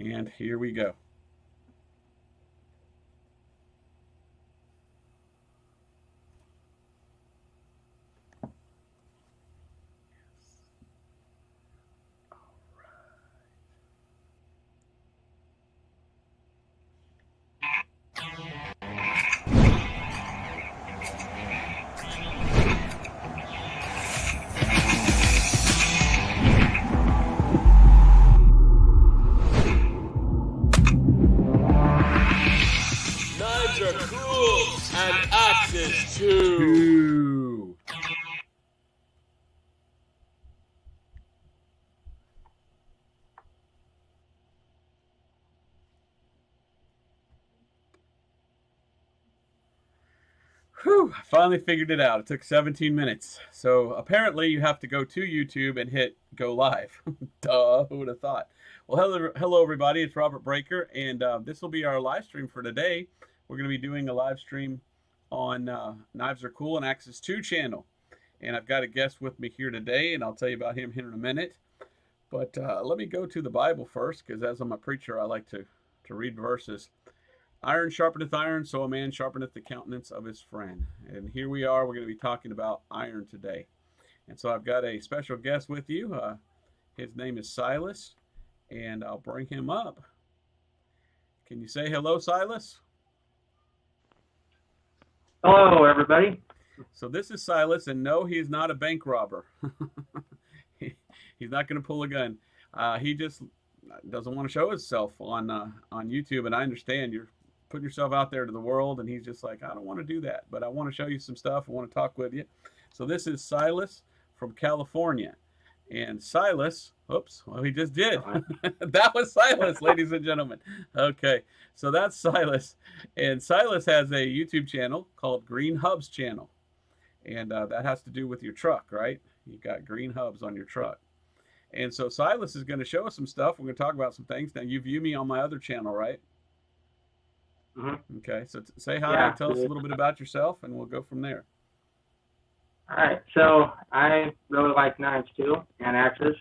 And here we go. Knives are cool and axes too. Two. Whew, I finally figured it out. It took 17 minutes. So apparently you have to go to YouTube and hit go live. Duh, who would have thought? Well, hello everybody. It's Robert Breaker, and this will be our live stream for today. We're going to be doing a live stream on Knives Are Cool and Axis 2 channel. And I've got a guest with me here today, and I'll tell you about him here in a minute. But let me go to the Bible first, because as I'm a preacher, I like to read verses. Iron sharpeneth iron, so a man sharpeneth the countenance of his friend. And here we are. We're going to be talking about iron today. And so I've got a special guest with you. His name is Silas, and I'll bring him up. Can you say hello, Silas? Hello, everybody. So this is Silas, and no, he's not a bank robber. He's not going to pull a gun. He just doesn't want to show himself on YouTube, and I understand you're putting yourself out there to the world, and he's just like, I don't want to do that, but I want to show you some stuff. I want to talk with you. So this is Silas from California. And Silas, oops, well, he just did. That was Silas, ladies and gentlemen. Okay, so that's Silas. And Silas has a YouTube channel called Green Hubs Channel. And that has to do with your truck, right? You got green hubs on your truck. And so Silas is going to show us some stuff. We're going to talk about some things. Now, you view me on my other channel, right? Mm-hmm. Okay, so say hi, Yeah. tell us a little bit about yourself, and we'll go from there. All right, so I really like knives too, and axes.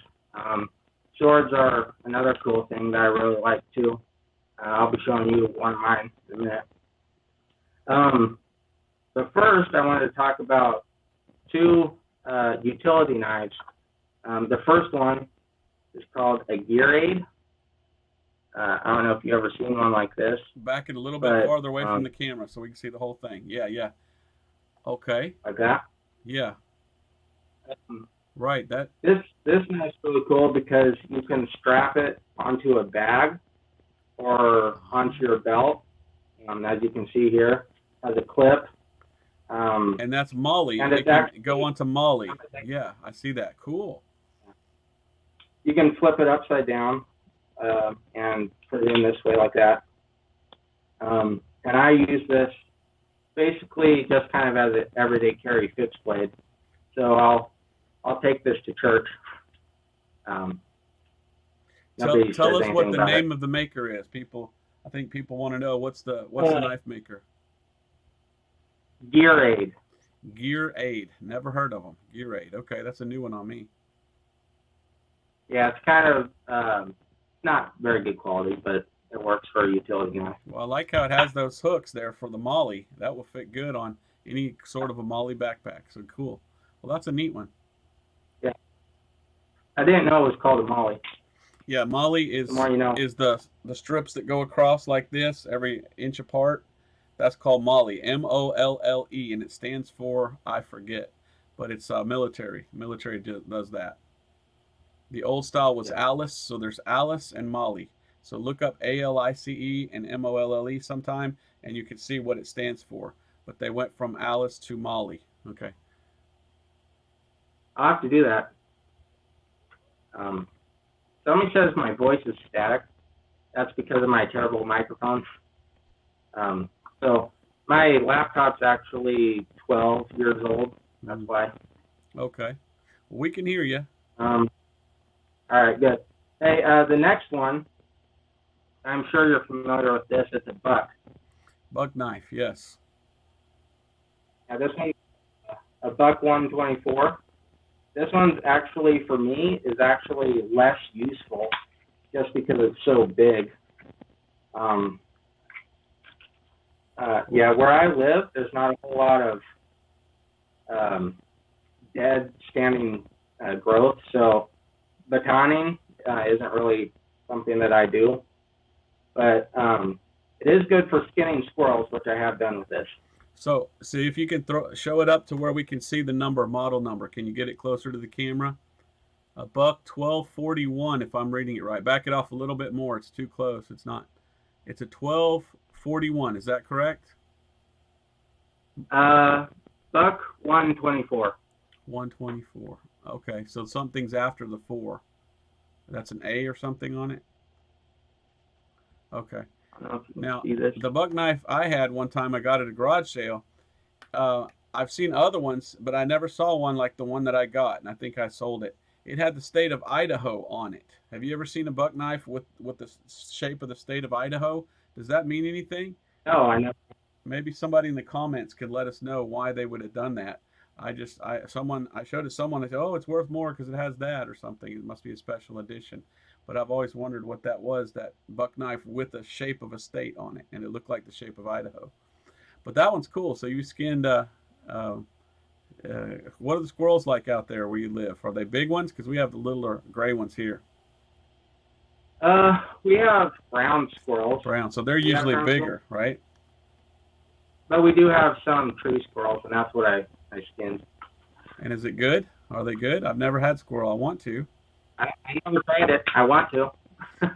Swords are another cool thing that I really like too. I'll be showing you one of mine in a minute. But first, I wanted to talk about two utility knives. The first one is called a gear aid. I don't know if you've ever seen one like this. Back it a little bit farther away from the camera so we can see the whole thing. Yeah. Okay. Like that? Yeah. Right. This knife's really cool because you can strap it onto a bag or onto your belt. As you can see here, has a clip. And that's Molly. And it can go onto Molly. Yeah, I see that. Cool. You can flip it upside down and put it in this way like that. And I use this basically just kind of as an everyday carry fixed blade. So I'll take this to church. Tell us what the name of the maker is. I think people want to know what's the knife maker. Gear Aid. Gear Aid. Never heard of them. Gear Aid. Okay, that's a new one on me. Yeah, it's kind of not very good quality, but it works for a utility knife. Well, I like how it has those hooks there for the Molly. That will fit good on any sort of a Molly backpack. So cool. Well, that's a neat one. Yeah. I didn't know it was called a Molly. Yeah, Molly is is the strips that go across like this every inch apart. That's called Molly, M-O-L-L-E, and it stands for, I forget, but it's military. Military does that. The old style was Alice, so there's Alice and Molly. So look up A-L-I-C-E and M-O-L-L-E sometime, and you can see what it stands for. But they went from Alice to Molly. Okay. I'll have to do that. Somebody says my voice is static. That's because of my terrible microphone. So my laptop's actually 12 years old. That's why. Okay. Well, we can hear you. All right, good. Hey, the next one, I'm sure you're familiar with this. It's a buck. Buck knife, yes. Now this one, a buck 124. This one's actually, for me, is actually less useful just because it's so big. Yeah, where I live, there's not a whole lot of dead standing growth, so batoning isn't really something that I do. But it is good for skinning squirrels, which I have done with this. So see if you can show it up to where we can see the number, model number. Can you get it closer to the camera? A buck 1241, if I'm reading it right. Back it off a little bit more. It's too close. It's not. It's a 1241. Is that correct? Buck 124. 124. Okay, so something's after the 4. That's an A or something on it? Okay. I don't know if you can Now, see this. the buck knife I had one time, I got at a garage sale. I've seen other ones, but I never saw one like the one that I got, and I think I sold it. It had the state of Idaho on it. Have you ever seen a buck knife with the shape of the state of Idaho? Does that mean anything? No, I know. Maybe somebody in the comments could let us know why they would have done that. I showed it to someone. They said, "Oh, it's worth more because it has that or something. It must be a special edition." But I've always wondered what that was, that buck knife with the shape of a state on it, and it looked like the shape of Idaho. But that one's cool. So you skinned. What are the squirrels like out there where you live? Are they big ones? Because we have the littler gray ones here. We have brown squirrels. Brown. So they're usually bigger, squirrels, right? but we do have some tree squirrels, and that's what I skinned. And is it good? Are they good? I've never had squirrel. I want to. I never tried it. I want to.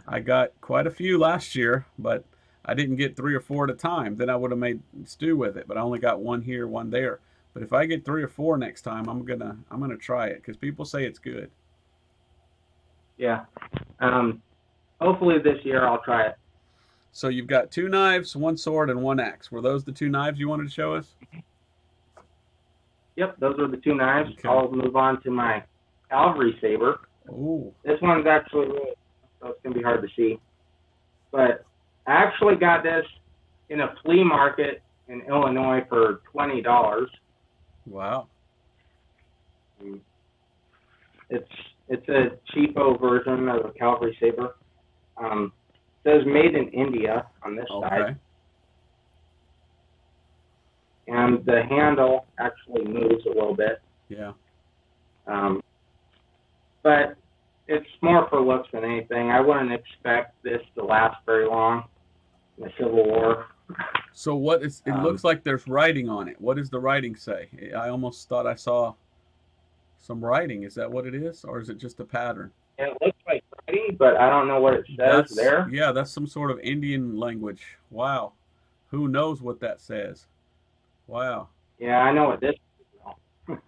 I got quite a few last year, but I didn't get 3 or 4 at a time. Then I would have made stew with it, but I only got one here, one there. But if I get 3 or 4 next time, I'm gonna try it because people say it's good. Yeah. Hopefully this year I'll try it. So you've got 2 knives, 1 sword, and 1 axe. Were those the 2 knives you wanted to show us? Yep, those are the 2 knives. Okay. I'll move on to my cavalry saber. Oh. This one's actually really, so it's gonna be hard to see. But I actually got this in a flea market in Illinois for $20. Wow. It's a cheapo version of a cavalry saber. It says made in India on this side. And the handle actually moves a little bit. Yeah. But it's more for looks than anything. I wouldn't expect this to last very long in the Civil War. So what is? It looks like there's writing on it. What does the writing say? I almost thought I saw some writing. Is that what it is, or is it just a pattern? It looks like writing, but I don't know what it says there. Yeah, that's some sort of Indian language. Wow. Who knows what that says? Wow. Yeah, I know what this is.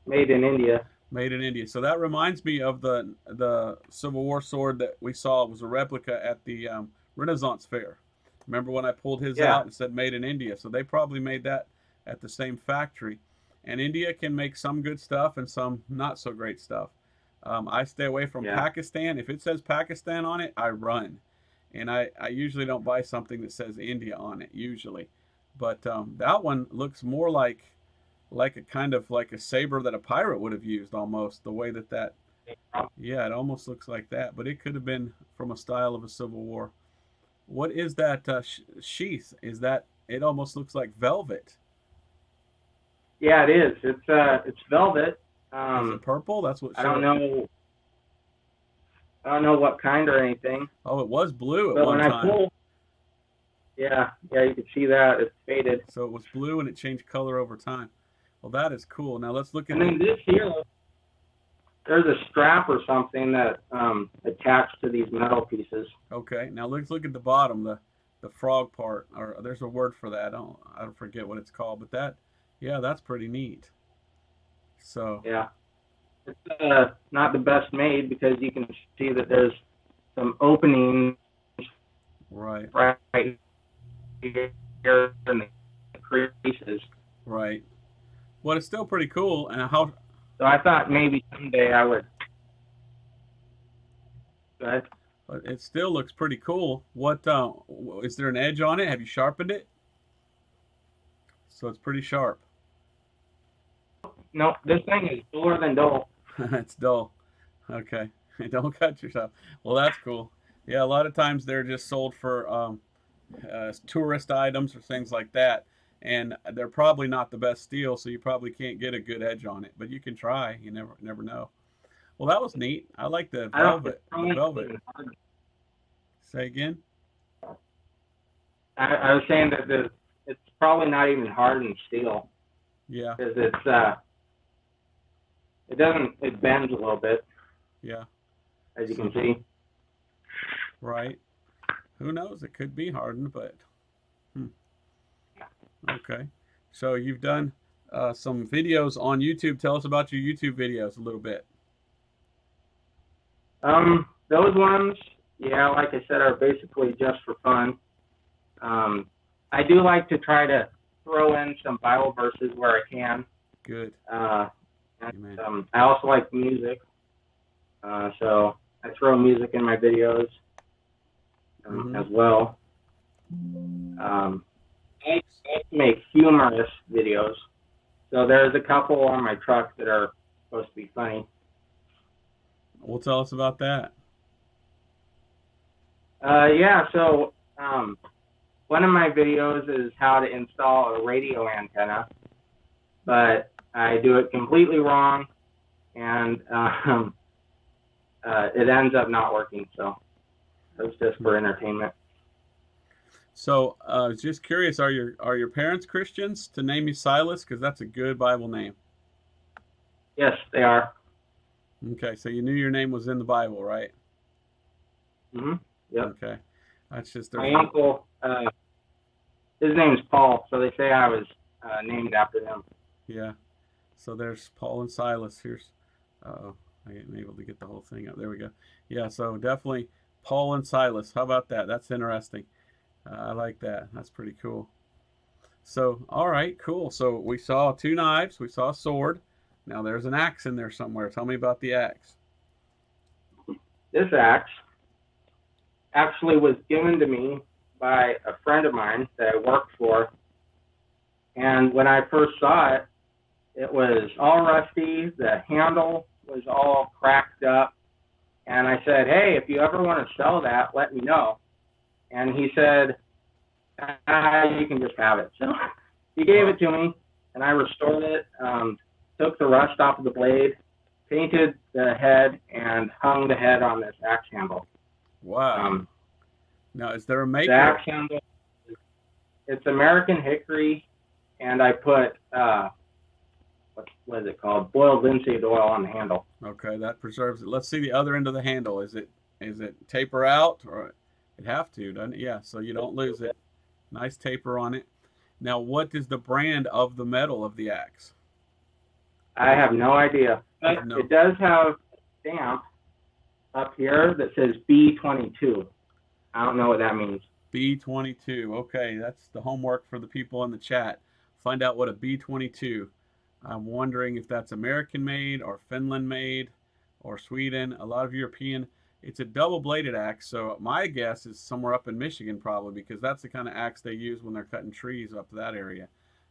Made in India. Made in India. So that reminds me of the Civil War sword that we saw. It was a replica at the Renaissance Fair. Remember when I pulled his out and said made in India? So they probably made that at the same factory. And India can make some good stuff and some not so great stuff. I stay away from Pakistan. If it says Pakistan on it, I run. And I usually don't buy something that says India on it, usually. But that one looks more like a kind of like a saber that a pirate would have used, almost, the way that yeah, it almost looks like that. But it could have been from a style of a Civil War. What is that sheath? Is that, it almost looks like velvet. Yeah, it is. It's velvet. Is it purple? That's what. I don't know what kind or anything. Oh, it was blue but at one when time. I pulled, yeah, you can see that it's faded. So it was blue and it changed color over time. Well, that is cool. Now let's look at. And then this here, there's a strap or something that attached to these metal pieces. Okay, now let's look at the bottom, the frog part, or there's a word for that. I don't forget what it's called, but that, yeah, that's pretty neat. So yeah, it's not the best made because you can see that there's some openings right here in the creases. Right. Well, it's still pretty cool. And how? So I thought maybe someday I would. But it still looks pretty cool. What is there an edge on it? Have you sharpened it? So it's pretty sharp. No, this thing is duller than dull. It's dull. Okay. Don't cut yourself. Well, that's cool. Yeah, a lot of times they're just sold for tourist items or things like that, and they're probably not the best steel, so you probably can't get a good edge on it. But you can try. You never know. Well, that was neat. I like the I don't. velvet. The velvet. Say again. I was saying that it's probably not even hardened steel Yeah. because it bends a little bit, Yeah. as you can see. Right. Who knows? It could be hardened, but okay. So you've done some videos on YouTube. Tell us about your YouTube videos a little bit. Those ones, yeah, like I said, are basically just for fun. I do like to try to throw in some Bible verses where I can. Good. And, I also like music, so I throw music in my videos as well. I like to make humorous videos, so there's a couple on my truck that are supposed to be funny. Well, tell us about that. Yeah, so one of my videos is how to install a radio antenna, but I do it completely wrong, and it ends up not working, so it's just for entertainment. So, I was just curious, are your parents Christians to name you Silas? Because that's a good Bible name. Yes, they are. Okay, so you knew your name was in the Bible, right? Yep. Okay. That's just my uncle, his name's Paul, so they say I was named after him. Yeah. So there's Paul and Silas. Here's, I ain't able to get the whole thing up. There we go. Yeah, so definitely Paul and Silas. How about that? That's interesting. I like that. That's pretty cool. So, all right, cool. So we saw 2 knives. We saw a sword. Now there's an axe in there somewhere. Tell me about the axe. This axe actually was given to me by a friend of mine that I worked for. And when I first saw it, it was all rusty. The handle was all cracked up. And I said, hey, if you ever want to sell that, let me know. And he said, you can just have it. So he gave it to me, and I restored it, took the rust off of the blade, painted the head, and hung the head on this axe handle. Wow. Now, is there a maker? The axe handle, it's American hickory, and I put, what is it called? Boiled linseed oil on the handle. Okay, that preserves it. Let's see the other end of the handle. Is it taper out, or it have to, doesn't it? Yeah, so you don't lose it. Nice taper on it. Now, what is the brand of the metal of the axe? I have no idea. But No. It does have a stamp up here that says B22. I don't know what that means. B22. Okay, that's the homework for the people in the chat. Find out what a B22. I'm wondering if that's American made or Finland made or Sweden. A lot of European. It's a double-bladed axe, so my guess is somewhere up in Michigan probably, because that's the kind of axe they use when they're cutting trees up that area.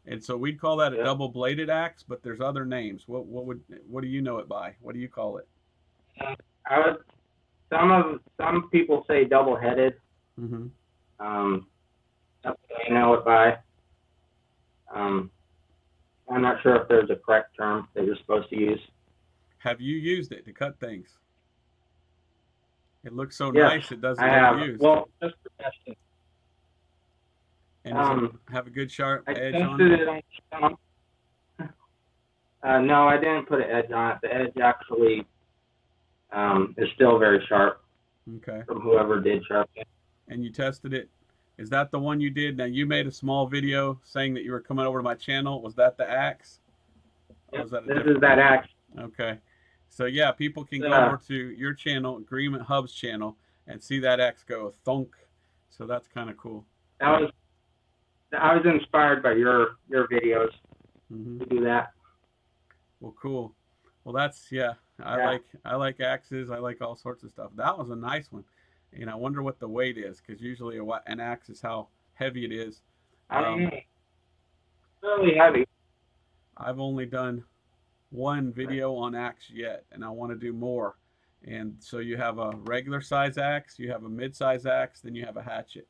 And so we'd call that a double-bladed axe, but there's other names. What do you know it by? What do you call it? Some people say double-headed. Mm-hmm. That's what I know it by. I'm not sure if there's a correct term that you're supposed to use. Have you used it to cut things? It looks so Yes, nice. It doesn't I have. look used. Well, just for testing. And does it have a good sharp I edge on tested it? it on some. No, I didn't put an edge on it. The edge actually is still very sharp. Okay. From whoever did sharpen it. And you tested it. Is that the one you did? Now, you made a small video saying that you were coming over to my channel. Was that the axe? Yep, this is that axe. Okay. So, yeah, people can go over to your channel, Agreement Hub's channel, and see that axe go thunk. So that's kind of cool. I was inspired by your videos to do that. Well, cool. Well, that's, I like axes. I like all sorts of stuff. That was a nice one. And I wonder what the weight is, because usually an axe is how heavy it is. Fairly heavy. I've only done one video on axe yet, and I want to do more. And so you have a regular size axe, you have a mid-size axe, then you have a hatchet.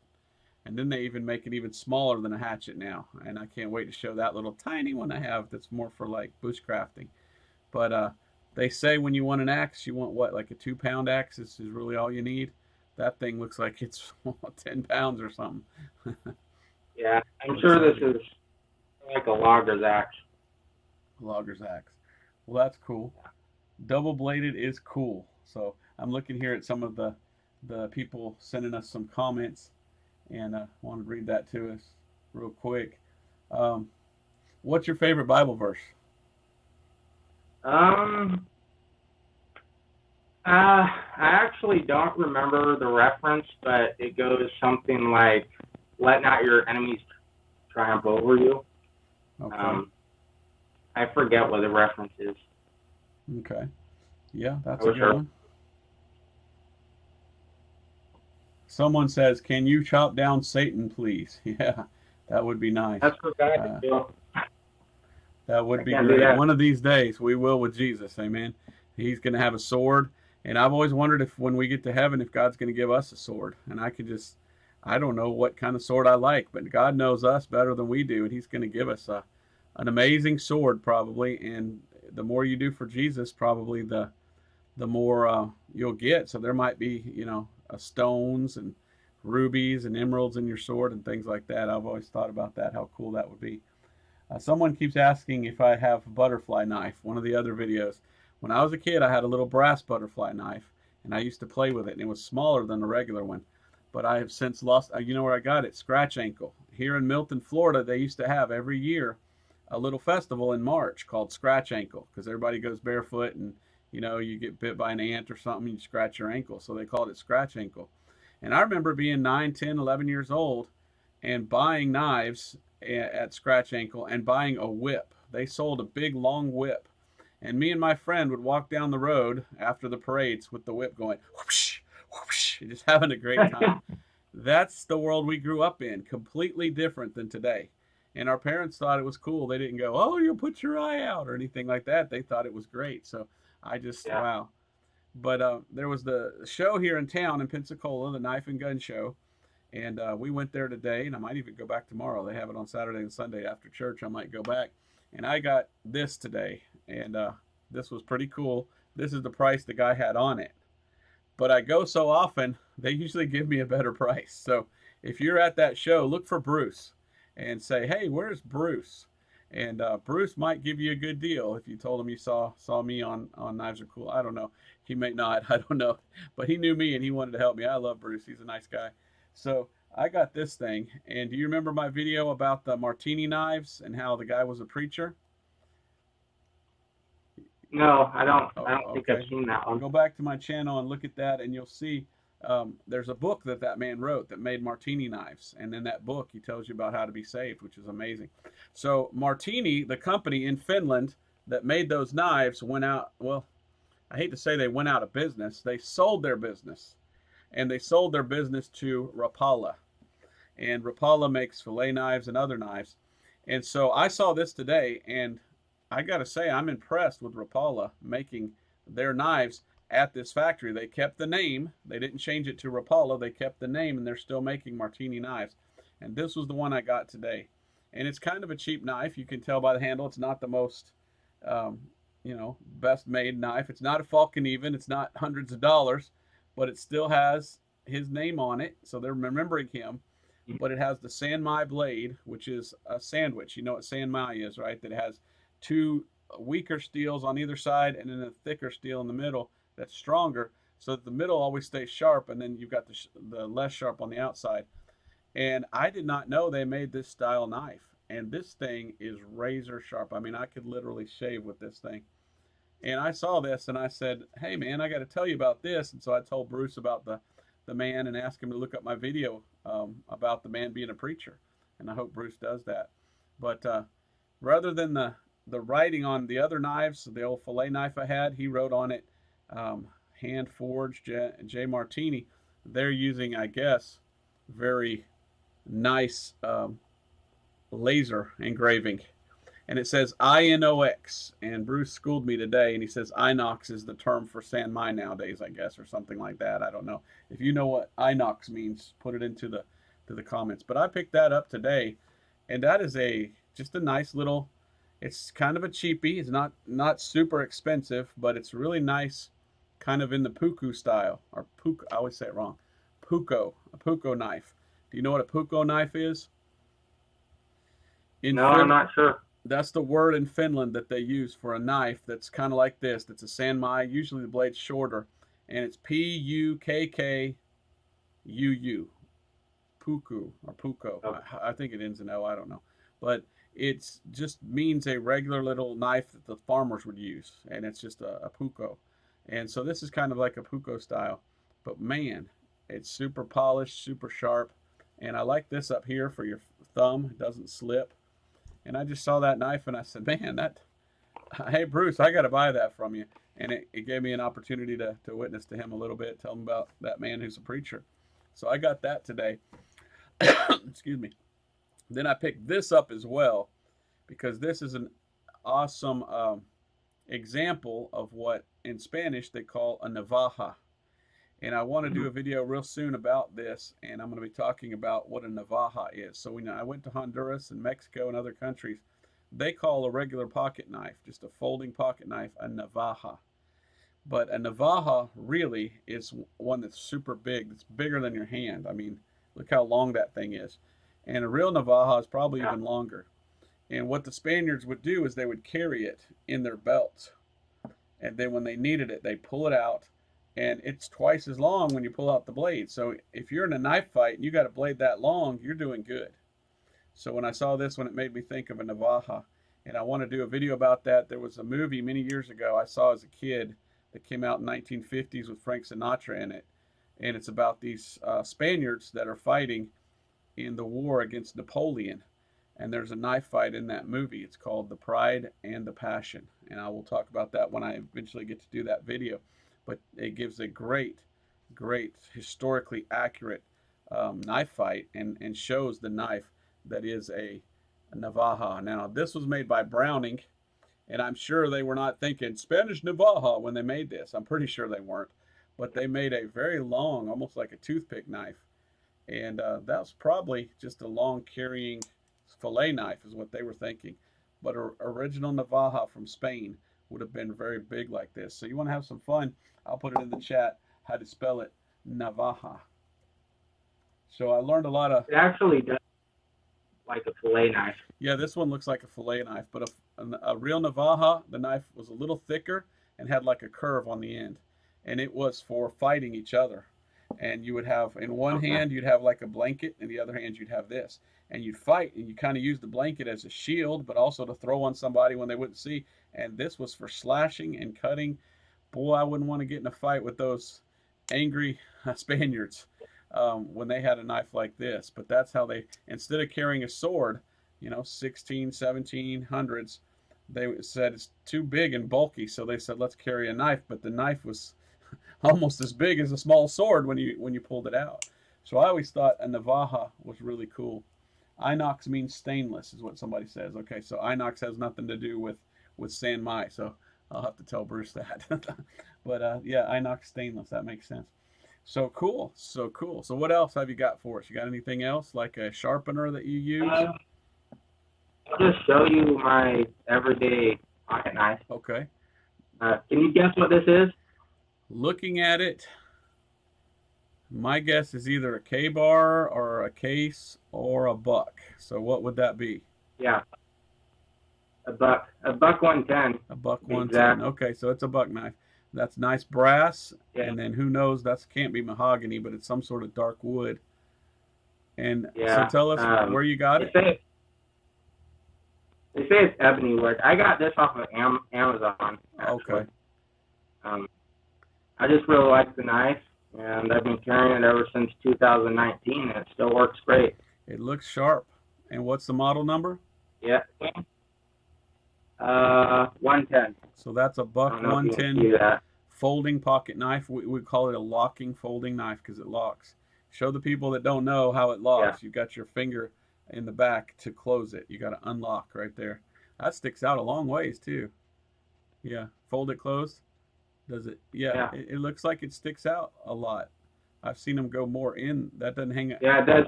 And then they even make it even smaller than a hatchet now. And I can't wait to show that little tiny one I have that's more for like bushcrafting. But they say when you want an axe, you want what, like a 2-pound axe is really all you need. That thing looks like it's 10 pounds or something. Yeah, I'm Looks sure this heavy. is like a logger's axe. Logger's axe. Well, that's cool. Double bladed is cool. So I'm looking here at some of the people sending us some comments, and I want to read that to us real quick. Um, what's your favorite Bible verse? Um, I actually don't remember the reference, but it goes something like, "Let not your enemies triumph over you." Okay. Um, I forget what the reference is. Okay. Yeah, I that's a wish good I. one. Someone says, "Can you chop down Satan, please?" Yeah, that would be nice. That's what God can Uh, do. that would I be can't do great. that. One of these days, we will with Jesus. Amen. He's going to have a sword, and I've always wondered if, when we get to heaven, if God's going to give us a sword, and I could just, I don't know what kind of sword I like, but God knows us better than we do, and He's going to give us an amazing sword probably. And the more you do for Jesus, probably the more you'll get. So there might be, stones and rubies and emeralds in your sword and things like that. I've always thought about that, how cool that would be. Someone keeps asking if I have a butterfly knife. One of the other videos. When I was a kid, I had a little brass butterfly knife, and I used to play with it, and it was smaller than a regular one. But I have since lost. You know where I got it? Scratch Ankle. Here in Milton, Florida, they used to have every year a little festival in March called Scratch Ankle because everybody goes barefoot and you get bit by an ant or something, you scratch your ankle. So they called it Scratch Ankle. And I remember being 9, 10, 11 years old and buying knives at Scratch Ankle and buying a whip. They sold a big long whip. And me and my friend would walk down the road after the parades with the whip going whoosh, whoosh, just having a great time. That's the world we grew up in, completely different than today. And our parents thought it was cool. They didn't go, "Oh, you'll put your eye out" or anything like that. They thought it was great. So I just, Yeah. wow. But there was the show here in town in Pensacola, the Knife and Gun Show, and we went there today, and I might even go back tomorrow. They have it on Saturday and Sunday after church. I might go back. And I got this today, and this was pretty cool. This is the price the guy had on it. But I go so often, they usually give me a better price. So if you're at that show, look for Bruce and say, "Hey, where's Bruce?" And Bruce might give you a good deal if you told him you saw me on Knives Are Cool. I don't know. He may not. I don't know. But he knew me and he wanted to help me. I love Bruce. He's a nice guy. So I got this thing. And do you remember my video about the martini knives and how the guy was a preacher? No, I don't. I Oh, don't think I've okay. seen that Well, one. go back to my channel and look at that, and you'll see there's a book that man wrote that made martini knives. And in that book, he tells you about how to be saved, which is amazing. So, Martini, the company in Finland that made those knives, went out. Well, I hate to say they went out of business. They sold their business, and they sold their business to Rapala. And Rapala makes fillet knives and other knives. And so I saw this today, and I got to say, I'm impressed with Rapala making their knives at this factory. They kept the name, they didn't change it to Rapala, they kept the name, and they're still making martini knives. And this was the one I got today. And it's kind of a cheap knife. You can tell by the handle, it's not the most, best made knife. It's not a Falcon even, it's not hundreds of dollars, but it still has his name on it. So they're remembering him, but it has the San Mai blade, which is a sandwich. You know what San Mai is, right? That has two weaker steels on either side and then a thicker steel in the middle that's stronger, so that the middle always stays sharp, and then you've got the less sharp on the outside. And I did not know they made this style knife. And this thing is razor sharp. I mean, I could literally shave with this thing. And I saw this and I said, "Hey man, I got to tell you about this." And so I told Bruce about the man and asked him to look up my video about the man being a preacher. And I hope Bruce does that. But rather than the writing on the other knives, the old fillet knife I had, he wrote on it, hand forged J. Martini. They're using, I guess, very nice laser engraving. and it says inox. And Bruce schooled me today, and he says inox is the term for San Mai nowadays, I guess, or something like that. I don't know. If you know what inox means, put it into the comments. But I picked that up today, and that is just a nice little. It's kind of a cheapie. It's not super expensive, but it's really nice, kind of in the puku style, or puku. I always say it wrong. A puko knife. Do you know what a puko knife is? No, I'm not sure. That's the word in Finland that they use for a knife that's kind of like this. That's a sanmai. Usually the blade's shorter, and it's Pukku. Puku or puko. Okay. I think it ends in O. I don't know, but it just means a regular little knife that the farmers would use, and it's just a puko. And so this is kind of like a puko style, but man, it's super polished, super sharp, and I like this up here for your thumb. It doesn't slip. And I just saw that knife and I said, man, hey, Bruce, I got to buy that from you. And it gave me an opportunity to witness to him a little bit, tell him about that man who's a preacher. So I got that today. Excuse me. Then I picked this up as well, because this is an awesome example of what in Spanish they call a navaja. And I want to do a video real soon about this, and I'm going to be talking about what a navaja is. So I went to Honduras and Mexico and other countries. They call a regular pocket knife, just a folding pocket knife, a navaja. But a navaja really is one that's super big. It's bigger than your hand. I mean, look how long that thing is. And a real navaja is probably even longer. And what the Spaniards would do is they would carry it in their belts. And then when they needed it, they pull it out. And it's twice as long when you pull out the blade. So if you're in a knife fight and you got a blade that long, you're doing good. So when I saw this one, it made me think of a navaja. And I want to do a video about that. There was a movie many years ago I saw as a kid that came out in the 1950s with Frank Sinatra in it. And it's about these Spaniards that are fighting in the war against Napoleon. And there's a knife fight in that movie. It's called The Pride and the Passion. And I will talk about that when I eventually get to do that video. But it gives a great, historically accurate knife fight and shows the knife that is a navaja. Now, this was made by Browning, and I'm sure they were not thinking Spanish navaja when they made this. I'm pretty sure they weren't. But they made a very long, almost like a toothpick knife. And that was probably just a long carrying fillet knife is what they were thinking. But an original navaja from Spain would have been very big like this. So you want to have some fun, I'll put it in the chat how to spell it, navaja. So I learned a lot of. It actually does like a fillet knife. Yeah, this one looks like a fillet knife, but a real navaja, the knife was a little thicker and had like a curve on the end, and it was for fighting each other. And you would have in one hand you'd have like a blanket, and the other hand you'd have this, and you'd fight, and you kind of use the blanket as a shield, but also to throw on somebody when they wouldn't see. And this was for slashing and cutting. Boy, I wouldn't want to get in a fight with those angry Spaniards when they had a knife like this. But that's how they, instead of carrying a sword, 16, 1700s, they said it's too big and bulky, so they said let's carry a knife. But the knife was almost as big as a small sword when you pulled it out. So I always thought a navaja was really cool. Inox means stainless, is what somebody says. Okay, so inox has nothing to do with San Mai, so I'll have to tell Bruce that. But yeah, inox stainless, that makes sense. So cool, so cool. So what else have you got for us? You got anything else, like a sharpener that you use? I'll just show you my everyday pocket knife. Okay. Can you guess what this is? Looking at it, my guess is either a K-bar or a case or a buck. So what would that be? Yeah. A buck 110. A buck 110. Okay, so it's a buck knife. That's nice brass, yeah. And then who knows? That can't be mahogany, but it's some sort of dark wood. And yeah. So tell us where you got it. They say it's ebony wood. I got this off of Amazon. Actually. Okay. I just really like the knife, and I've been carrying it ever since 2019, and it still works great. It looks sharp. And what's the model number? Yeah. 110. So that's a buck 110 folding pocket knife. We call it a locking folding knife because it locks. Show the people that don't know how it locks. Yeah. You got your finger in the back to close it. You got to unlock right there. That sticks out a long ways too. Yeah, fold it closed. Does it? Yeah, Yeah. it looks like it sticks out a lot. I've seen them go more in. That doesn't hang out. Yeah, it does.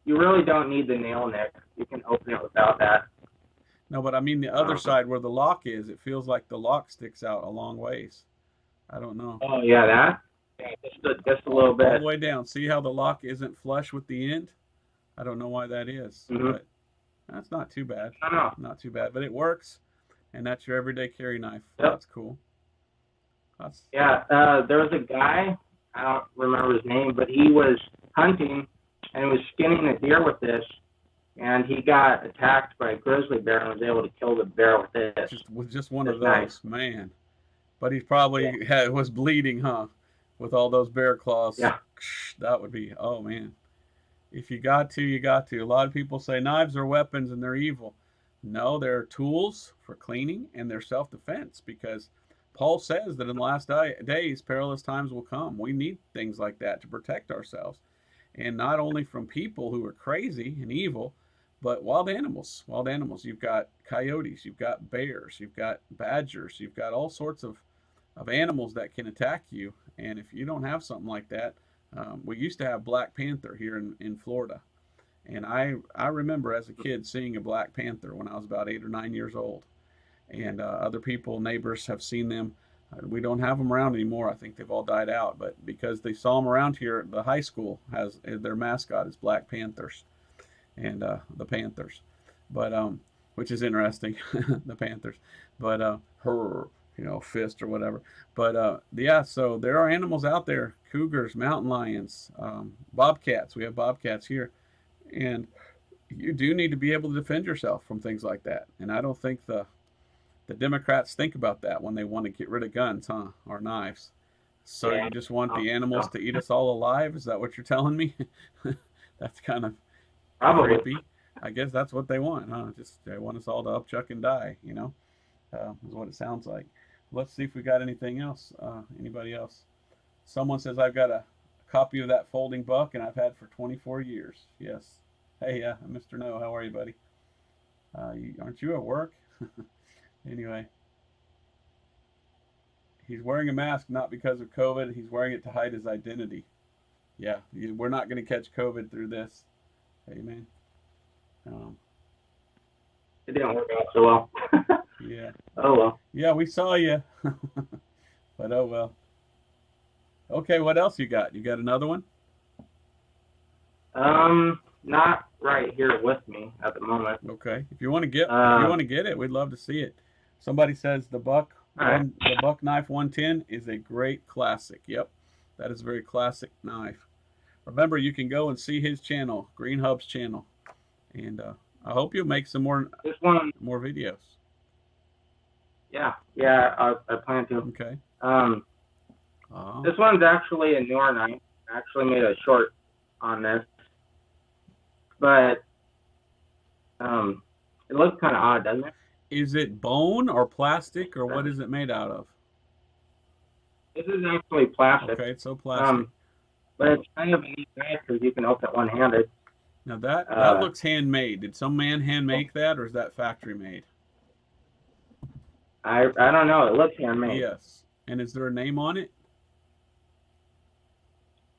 You really don't need the nail nick. You can open it without that. No, but I mean the other Um, side where the lock is. It feels like the lock sticks out a long ways. I don't know. oh yeah, that. Yeah, just a little All bit. the way down. See how the lock isn't flush with the end? I don't know why that is, Mm-hmm. but that's not too bad. I don't know. Not too bad, but it works, and that's your everyday carry knife. Yep. That's cool. That's Yeah, there was a guy, I don't remember his name, but he was hunting and was skinning a deer with this, and he got attacked by a grizzly bear and was able to kill the bear with this. just one of That's those, man. But he probably was bleeding, huh? With all those bear claws. Yeah. That would be, oh man. If you got to, you got to. A lot of people say knives are weapons and they're evil. No, they're tools for cleaning and they're self-defense, because Paul says that in the last days, perilous times will come. We need things like that to protect ourselves. And not only from people who are crazy and evil, but wild animals. Wild animals. You've got coyotes, you've got bears, you've got badgers, you've got all sorts of animals that can attack you. And if you don't have something like that, we used to have Black Panther here in Florida. And I remember as a kid seeing a Black Panther when I was about 8 or 9 years old. And other people, neighbors, have seen them. We don't have them around anymore. I think they've all died out. But because they saw them around here, the high school has their mascot is Black Panthers, and the Panthers. But which is interesting, the Panthers. But her, fist or whatever. But yeah, so there are animals out there: cougars, mountain lions, bobcats. We have bobcats here, and you do need to be able to defend yourself from things like that. And I don't think the Democrats think about that when they want to get rid of guns, huh? Or knives. So you just want the animals to eat us all alive? Is that what you're telling me? That's kind of Probably. creepy. I guess that's what they want, huh? Just they want us all to upchuck and die, is what it sounds like. Let's see if we got anything else. Anybody else? Someone says, I've got a copy of that folding buck and I've had for 24 years. Yes. Hey, Mr. No, how are you, buddy? Aren't you at work? Anyway, he's wearing a mask not because of COVID. He's wearing it to hide his identity. Yeah, we're not going to catch COVID through this. Amen. It didn't work out so well. Yeah. Oh well. Yeah, we saw you. But oh well. Okay, what else you got? You got another one? Not right here with me at the moment. Okay. If you want to get it, we'd love to see it. Somebody says the buck knife 110 is a great classic. Yep. That is a very classic knife. Remember, you can go and see his channel, Green Hub's channel. And I hope you'll make some more videos. Yeah, I plan to. Okay. This one's actually a newer knife. I actually made a short on this. But it looks kind of odd, doesn't it? Is it bone or plastic, or what is it made out of? This is actually plastic. Okay, it's so plastic. But it's kind of a neat knife because you can open it one-handed. Now that looks handmade. Did some man hand make that, or is that factory made? I don't know. It looks handmade. Yes. And is there a name on it?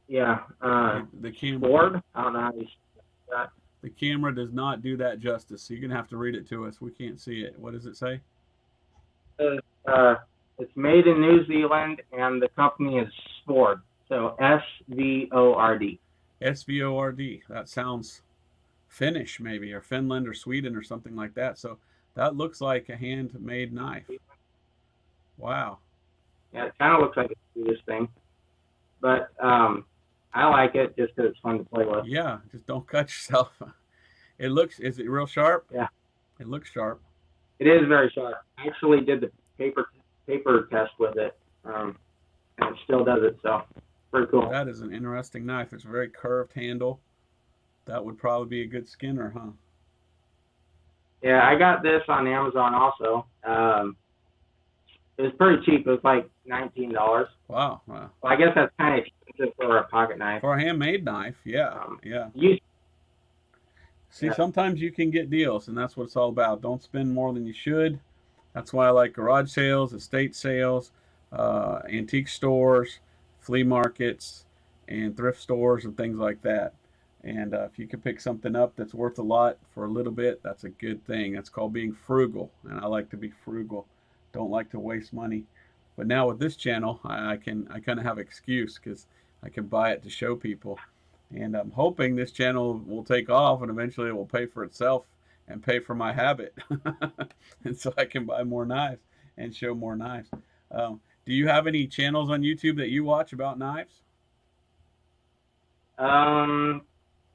Yeah. The camera. Ford? I don't know how you say that. The camera does not do that justice. So you're gonna have to read it to us. We can't see it. What does it say? It's made in New Zealand, and the company is Svord. So SVORD. SVORD. That sounds Finnish, maybe, or Finland, or Sweden, or something like that. So that looks like a handmade knife. Wow. Yeah, it kind of looks like a Swedish thing, but I like it just because it's fun to play with. Yeah, just don't cut yourself. Is it real sharp? Yeah. It looks sharp. It is very sharp. I actually did the paper test with it, and it still does it, so pretty cool. That is an interesting knife. It's a very curved handle. That would probably be a good skinner, huh? Yeah, I got this on Amazon also. It was pretty cheap. It was like $19. Wow. Well, I guess that's kind of expensive for a pocket knife. For a handmade knife, yeah. Yeah. See, sometimes you can get deals, and that's what it's all about. Don't spend more than you should. That's why I like garage sales, estate sales, antique stores, flea markets, and thrift stores and things like that. And if you can pick something up that's worth a lot for a little bit, that's a good thing. That's called being frugal, and I like to be frugal. Don't like to waste money. But now with this channel, I kind of have an excuse because I can buy it to show people. And I'm hoping this channel will take off and eventually it will pay for itself and pay for my habit. And so I can buy more knives and show more knives. Do you have any channels on YouTube that you watch about knives?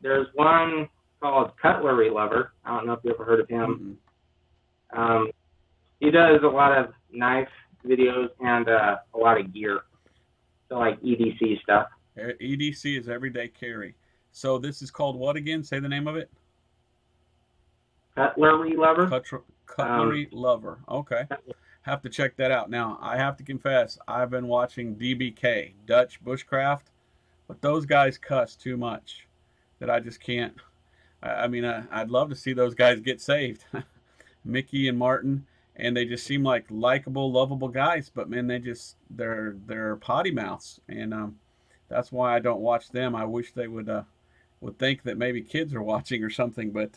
There's one called Cutlery Lover. I don't know if you ever heard of him. He does a lot of knife videos and a lot of gear. So like EDC stuff. EDC is everyday carry. So this is called what again? Say the name of it. Cutlery Lover. Cutlery Lover. Okay. Have to check that out. Now, I have to confess, I've been watching DBK, Dutch Bushcraft, but those guys cuss too much that I just can't. I mean, I'd love to see those guys get saved. Mickey and Martin, and they just seem like likable, lovable guys, but man, they're potty mouths, and that's why I don't watch them. I wish they would think that maybe kids are watching or something, but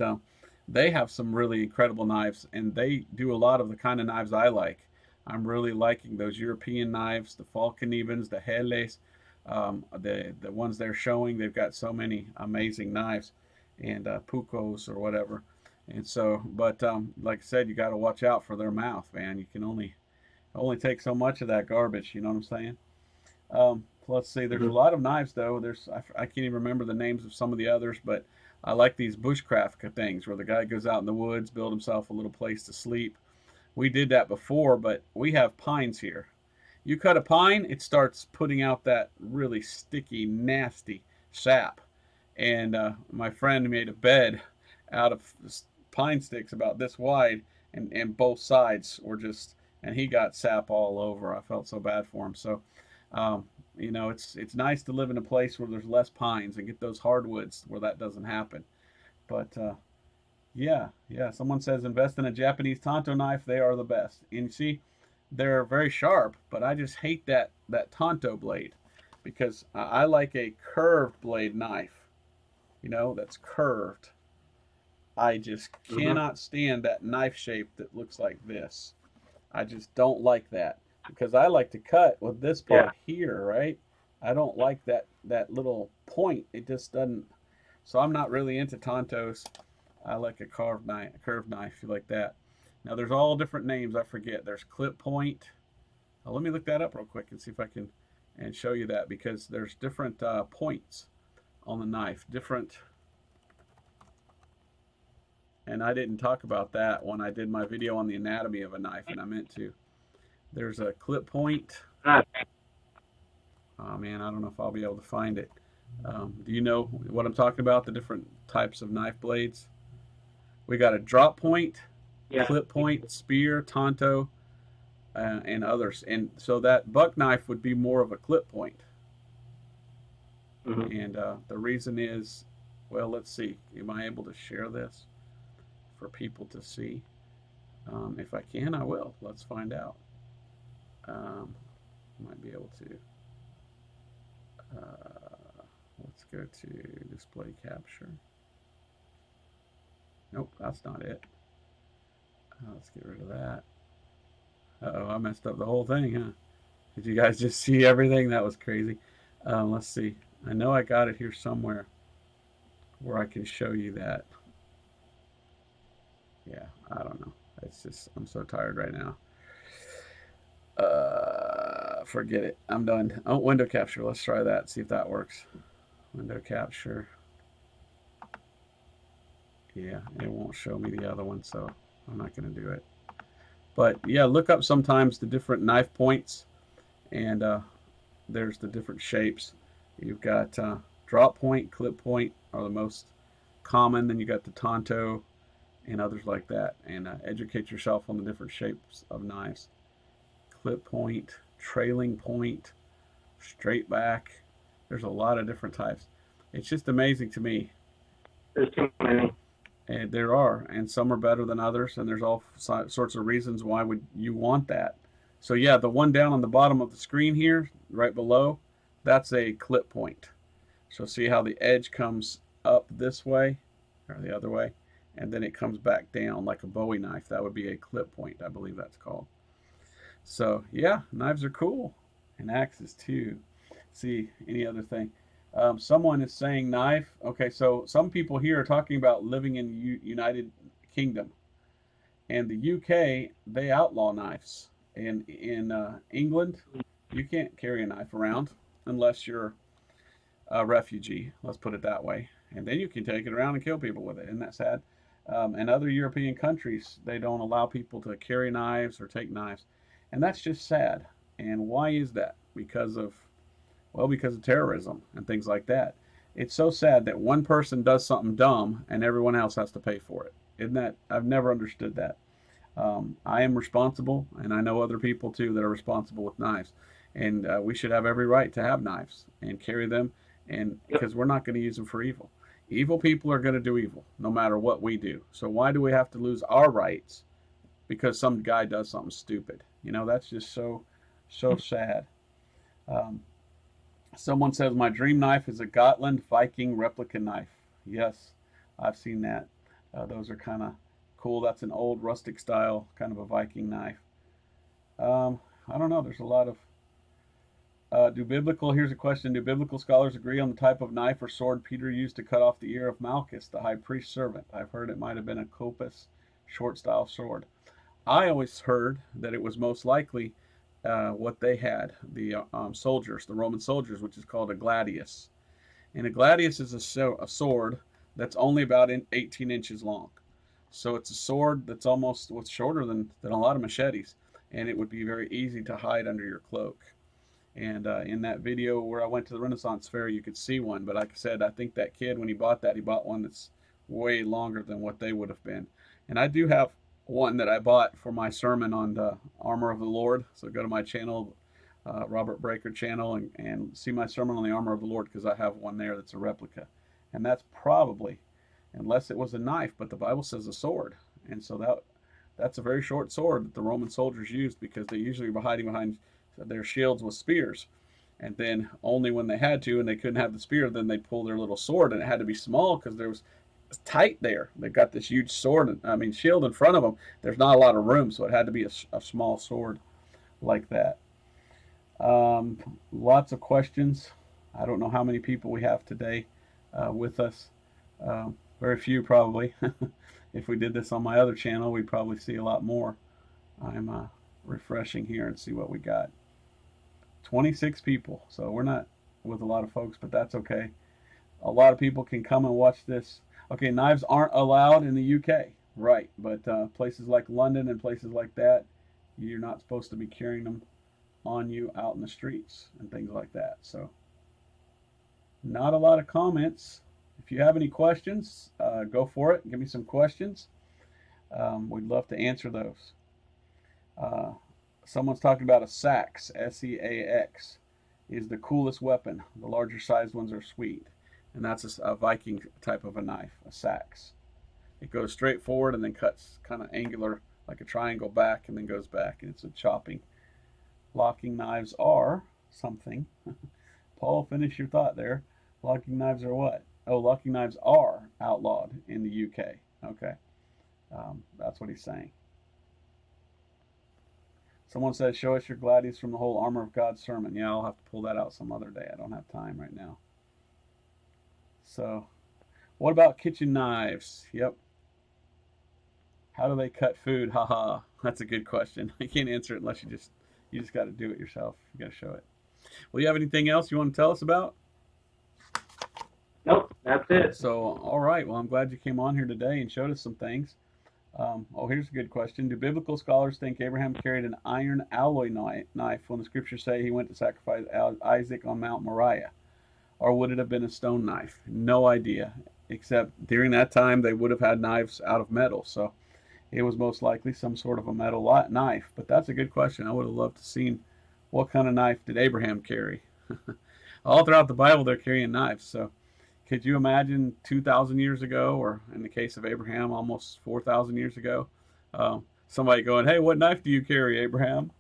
they have some really incredible knives, and they do a lot of the kind of knives I like. I'm really liking those European knives, the Falkenebens, the Helles, the ones they're showing. They've got so many amazing knives, and Pucos or whatever. And so, but like I said, you got to watch out for their mouth, man. You can only take so much of that garbage. You know what I'm saying? Let's see. There's a lot of knives though. I can't even remember the names of some of the others, but I like these bushcraft things where the guy goes out in the woods, build himself a little place to sleep. We did that before, but we have pines here. You cut a pine, it starts putting out that really sticky, nasty sap. And my friend made a bed out of pine sticks about this wide, and both sides were just, and he got sap all over. I felt so bad for him. So, you know, it's nice to live in a place where there's less pines and get those hardwoods where that doesn't happen. But yeah, someone says invest in a Japanese Tonto knife. They are the best. And you see, they're very sharp, but I just hate that Tonto blade because I like a curved blade knife, you know, that's curved. I just cannot stand that knife shape that looks like this. I just don't like that because I like to cut with this part here, right? I don't like that little point. It just doesn't. So I'm not really into Tontos. I like a curved knife like that. Now there's all different names. I forget. There's clip point. Let me look that up real quick and see if I can and show you that, because there's different points on the knife. Different. And I didn't talk about that when I did my video on the anatomy of a knife, and I meant to. There's a clip point. Oh man, I don't know if I'll be able to find it. Do you know what I'm talking about? The different types of knife blades. We got a drop point, clip point, spear, Tonto, and others. And so that buck knife would be more of a clip point. And the reason is, well, let's see. Am I able to share this for people to see? If I can, I will. Let's find out. Might be able to. Let's go to display capture. Nope, that's not it. Let's get rid of that. Uh-oh, I messed up the whole thing, huh? Did you guys just see everything? That was crazy. Let's see. I know I got it here somewhere where I can show you that. Yeah, I don't know. It's just, I'm so tired right now. Forget it. I'm done. Oh, window capture. Let's try that. See if that works. Window capture. Yeah, it won't show me the other one, so I'm not going to do it. But yeah, look up sometimes the different knife points, and there's the different shapes. You've got drop point, clip point are the most common. Then you got the Tonto and others like that. And educate yourself on the different shapes of knives. Clip point, trailing point, straight back. There's a lot of different types. It's just amazing to me. There's too many. And there are, and some are better than others, and there's all sorts of reasons why would you want that. So yeah, the one down on the bottom of the screen here, right below, that's a clip point. So see how the edge comes up this way, or the other way, and then it comes back down like a Bowie knife. That would be a clip point, I believe that's called. So yeah, knives are cool, and axes too. See, any other thing? Someone is saying knife. Okay, so some people here are talking about living in United Kingdom, and the UK, they outlaw knives. In England, you can't carry a knife around unless you're a refugee. Let's put it that way, and then you can take it around and kill people with it. Isn't that sad? And other European countries, they don't allow people to carry knives or take knives, and that's just sad. And why is that? Because of, well, because of terrorism and things like that. It's so sad that one person does something dumb and everyone else has to pay for it. Isn't that? I've never understood that. I am responsible, and I know other people too that are responsible with knives, and we should have every right to have knives and carry them, and because we're not going to use them for evil. Evil people are going to do evil no matter what we do. So why do we have to lose our rights because some guy does something stupid? You know, that's just so sad. Someone says my dream knife is a Gotland Viking replica knife. Yes, I've seen that. Those are kind of cool. That's an old rustic style kind of a Viking knife. I don't know. There's a lot of here's a question. Do biblical scholars agree on the type of knife or sword Peter used to cut off the ear of Malchus, the high priest's servant? I've heard it might have been a kopis short style sword. I always heard that it was most likely what they had, the soldiers, the Roman soldiers, which is called a gladius. And a gladius is a sword that's only about 18 inches long. So it's a sword that's almost what's shorter than a lot of machetes, and it would be very easy to hide under your cloak. And in that video where I went to the Renaissance Fair, you could see one. But like I said, I think that kid, when he bought that, he bought one that's way longer than what they would have been. And I do have one that I bought for my sermon on the armor of the Lord. So go to my channel, Robert Breaker channel, and see my sermon on the armor of the Lord, because I have one there that's a replica. And that's probably, unless it was a knife, but the Bible says a sword. And so that's a very short sword that the Roman soldiers used, because they usually were hiding behind their shields with spears. And then only when they had to and they couldn't have the spear, then they'd pull their little sword, and it had to be small because there was tight there. They got this huge sword, shield in front of them. There's not a lot of room, so it had to be a small sword like that. Lots of questions. I don't know how many people we have today with us. Very few, probably. If we did this on my other channel, we'd probably see a lot more. I'm refreshing here and see what we got. 26 people, so we're not with a lot of folks, but that's okay. A lot of people can come and watch this. Okay, knives aren't allowed in the UK, right? But places like London and places like that, you're not supposed to be carrying them on you out in the streets and things like that. So not a lot of comments. If you have any questions, go for it. Give me some questions. We'd love to answer those. Someone's talking about a sax, S-E-A-X, is the coolest weapon. The larger sized ones are sweet. And that's a Viking type of a knife, a sax. It goes straight forward and then cuts kind of angular, like a triangle back, and then goes back, and it's a chopping. Locking knives are something. Paul, finish your thought there. Locking knives are what? Oh, locking knives are outlawed in the UK. Okay. That's what he's saying. Someone says, show us your gladius from the whole armor of God sermon. Yeah, I'll have to pull that out some other day. I don't have time right now. So, what about kitchen knives? Yep. How do they cut food? Haha. That's a good question. I can't answer it unless you just got to do it yourself. You got to show it. Well, you have anything else you want to tell us about? Nope, that's it. So, all right. Well, I'm glad you came on here today and showed us some things. Here's a good question. Do biblical scholars think Abraham carried an iron alloy knife when the scriptures say he went to sacrifice Isaac on Mount Moriah? Or would it have been a stone knife? No idea. Except during that time, they would have had knives out of metal. So it was most likely some sort of a metal knife. But that's a good question. I would have loved to seen what kind of knife did Abraham carry. All throughout the Bible, they're carrying knives. So Could you imagine 2,000 years ago, or in the case of Abraham, almost 4,000 years ago, somebody going, "Hey, what knife do you carry, Abraham?"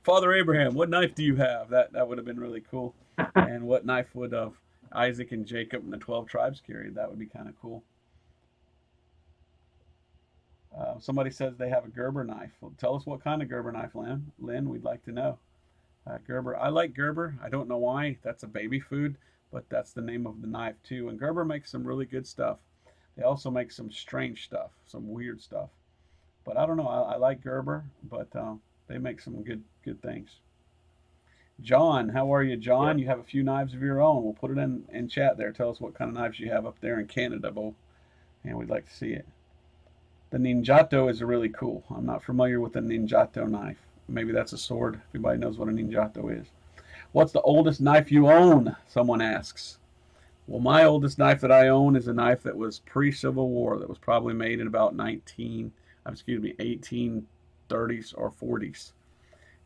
Father Abraham, what knife do you have? That would have been really cool. And what knife would Isaac and Jacob and the 12 tribes carry? That would be kind of cool. Somebody says they have a Gerber knife. Well, tell us what kind of Gerber knife, Lynn. Lynn, we'd like to know. Gerber, I like Gerber. I don't know why. That's a baby food, but that's the name of the knife too. And Gerber makes some really good stuff. They also make some strange stuff, some weird stuff. But I don't know. I like Gerber, but they make some good things. John, how are you, John? You have a few knives of your own. We'll put it in chat there. Tell us what kind of knives you have up there in Canada, Bo. And we'd like to see it. The Ninjato is really cool. I'm not familiar with the Ninjato knife. Maybe that's a sword. If anybody knows what a Ninjato is. What's the oldest knife you own? Someone asks. Well, my oldest knife that I own is a knife that was pre-Civil War. That was probably made in about 1830s or 40s.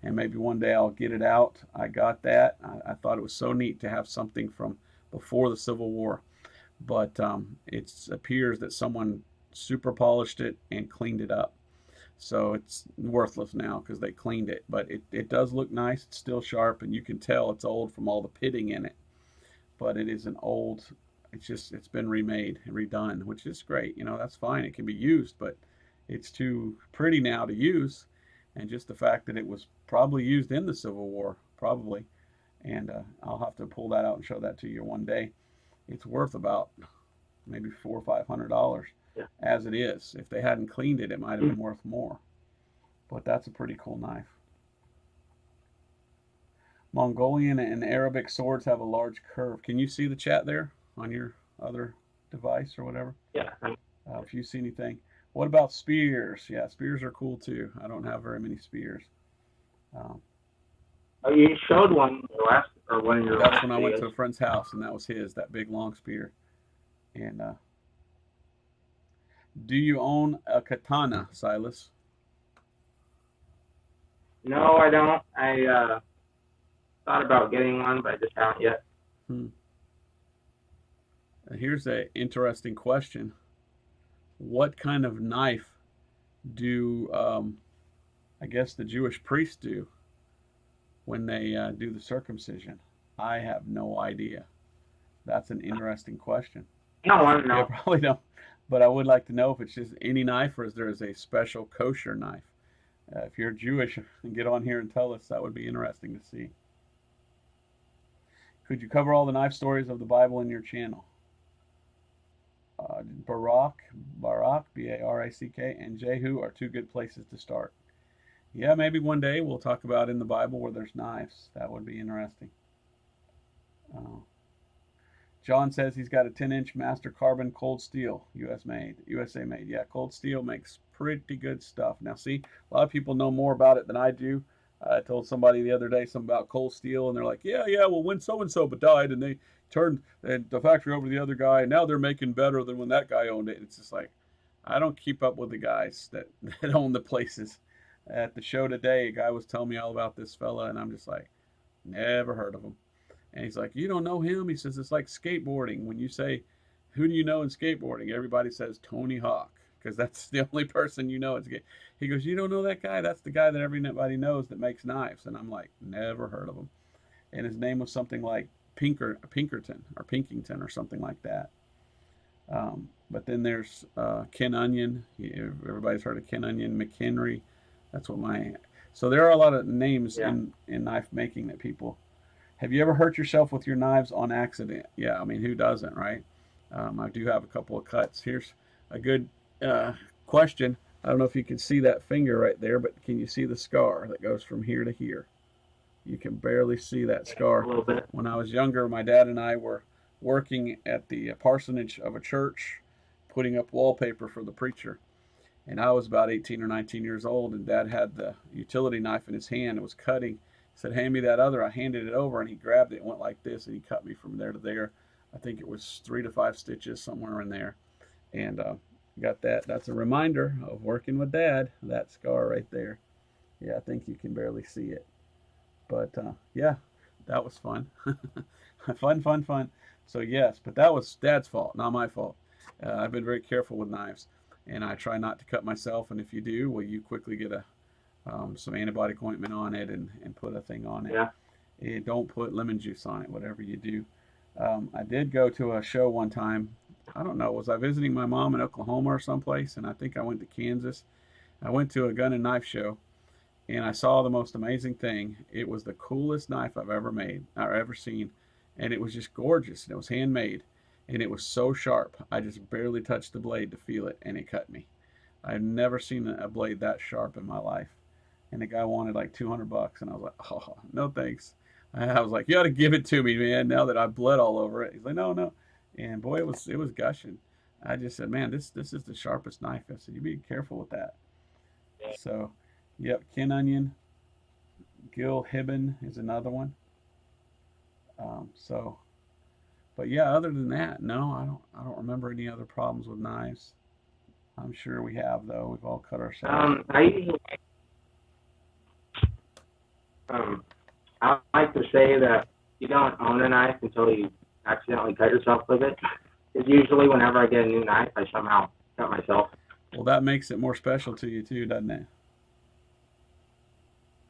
And maybe one day I'll get it out. I got that. I thought it was so neat to have something from before the Civil War. But it appears that someone super polished it and cleaned it up. So it's worthless now because they cleaned it. But it does look nice. It's still sharp, and you can tell it's old from all the pitting in it. But it is an old, it's been remade and redone, which is great. You know, that's fine. It can be used, but it's too pretty now to use. And just the fact that it was probably used in the Civil War, probably. And I'll have to pull that out and show that to you one day. It's worth about maybe $400 or $500 as it is. If they hadn't cleaned it, it might have been worth more. But that's a pretty cool knife. Mongolian and Arabic swords have a large curve. Can you see the chat there on your other device or whatever? Yeah. If you see anything. What about spears? Yeah, spears are cool too. I don't have very many spears. You showed one last, or one of your That's last when I went videos. to a friend's house, and that was his, that big long spear. And do you own a katana, Silas? No, I don't. I thought about getting one, but I just haven't yet. Here's an interesting question. What kind of knife do, I guess, the Jewish priests do when they do the circumcision? I have no idea. That's an interesting question. No, I don't know. Yeah, probably don't. But I would like to know if it's just any knife or if there is a special kosher knife. If you're Jewish, get on here and tell us. That would be interesting to see. Could you cover all the knife stories of the Bible in your channel? Barak, B-A-R-A-C-K, and Jehu are two good places to start. Yeah, maybe one day we'll talk about in the Bible where there's knives. That would be interesting. John says he's got a 10-inch master carbon cold steel, USA made. Yeah, cold steel makes pretty good stuff. Now, see, a lot of people know more about it than I do. I told somebody the other day something about cold steel, and they're like, yeah, well, when so-and-so died, and they turned the factory over to the other guy, and now they're making better than when that guy owned it. It's just like, I don't keep up with the guys that own the places. At the show today, a guy was telling me all about this fella, and I'm just like, never heard of him. And he's like, you don't know him? He says, it's like skateboarding. When you say, who do you know in skateboarding? Everybody says Tony Hawk, because that's the only person you know. He goes, you don't know that guy? That's the guy that everybody knows that makes knives. And I'm like, never heard of him. And his name was something like Pinkerton or Pinkington or something like that. But then there's Ken Onion. Everybody's heard of Ken Onion, McHenry. That's what so there are a lot of names in knife making that people. Have you ever hurt yourself with your knives on accident? Yeah, I mean, who doesn't, right? I do have a couple of cuts. Here's a good question. I don't know if you can see that finger right there, but can you see the scar that goes from here to here? You can barely see that scar. A little bit. When I was younger, my dad and I were working at the parsonage of a church, putting up wallpaper for the preacher. And I was about 18 or 19 years old, and Dad had the utility knife in his hand and was cutting. He said, hand me that other. I handed it over, and he grabbed it and went like this, and he cut me from there to there. I think it was 3 to 5 stitches, somewhere in there. And got that. That's a reminder of working with Dad, that scar right there. Yeah, I think you can barely see it. But, yeah, that was fun. Fun. So yes, but that was Dad's fault, not my fault. I've been very careful with knives, and I try not to cut myself. And if you do, well, you quickly get some antibiotic ointment on it and put a thing on it. Yeah. And don't put lemon juice on it, whatever you do. I did go to a show one time. I don't know, was I visiting my mom in Oklahoma or someplace? And I think I went to Kansas. I went to a gun and knife show, and I saw the most amazing thing. It was the coolest knife I've ever made or ever seen, and it was just gorgeous. And it was handmade, and it was so sharp. I just barely touched the blade to feel it, and it cut me. I've never seen a blade that sharp in my life. And the guy wanted like $200, and I was like, oh, no thanks. I was like, you ought to give it to me, man. Now that I've bled all over it. He's like, no, no. And boy, it was gushing. I just said, man, this is the sharpest knife. I said, you be careful with that. So, yep, Ken Onion, Gil Hibben is another one. So, but yeah, other than that, no, I don't remember any other problems with knives. I'm sure we have though. We've all cut ourselves. I usually I like to say that you don't own a knife until you accidentally cut yourself with it. Because usually whenever I get a new knife, I somehow cut myself. Well, that makes it more special to you too, doesn't it?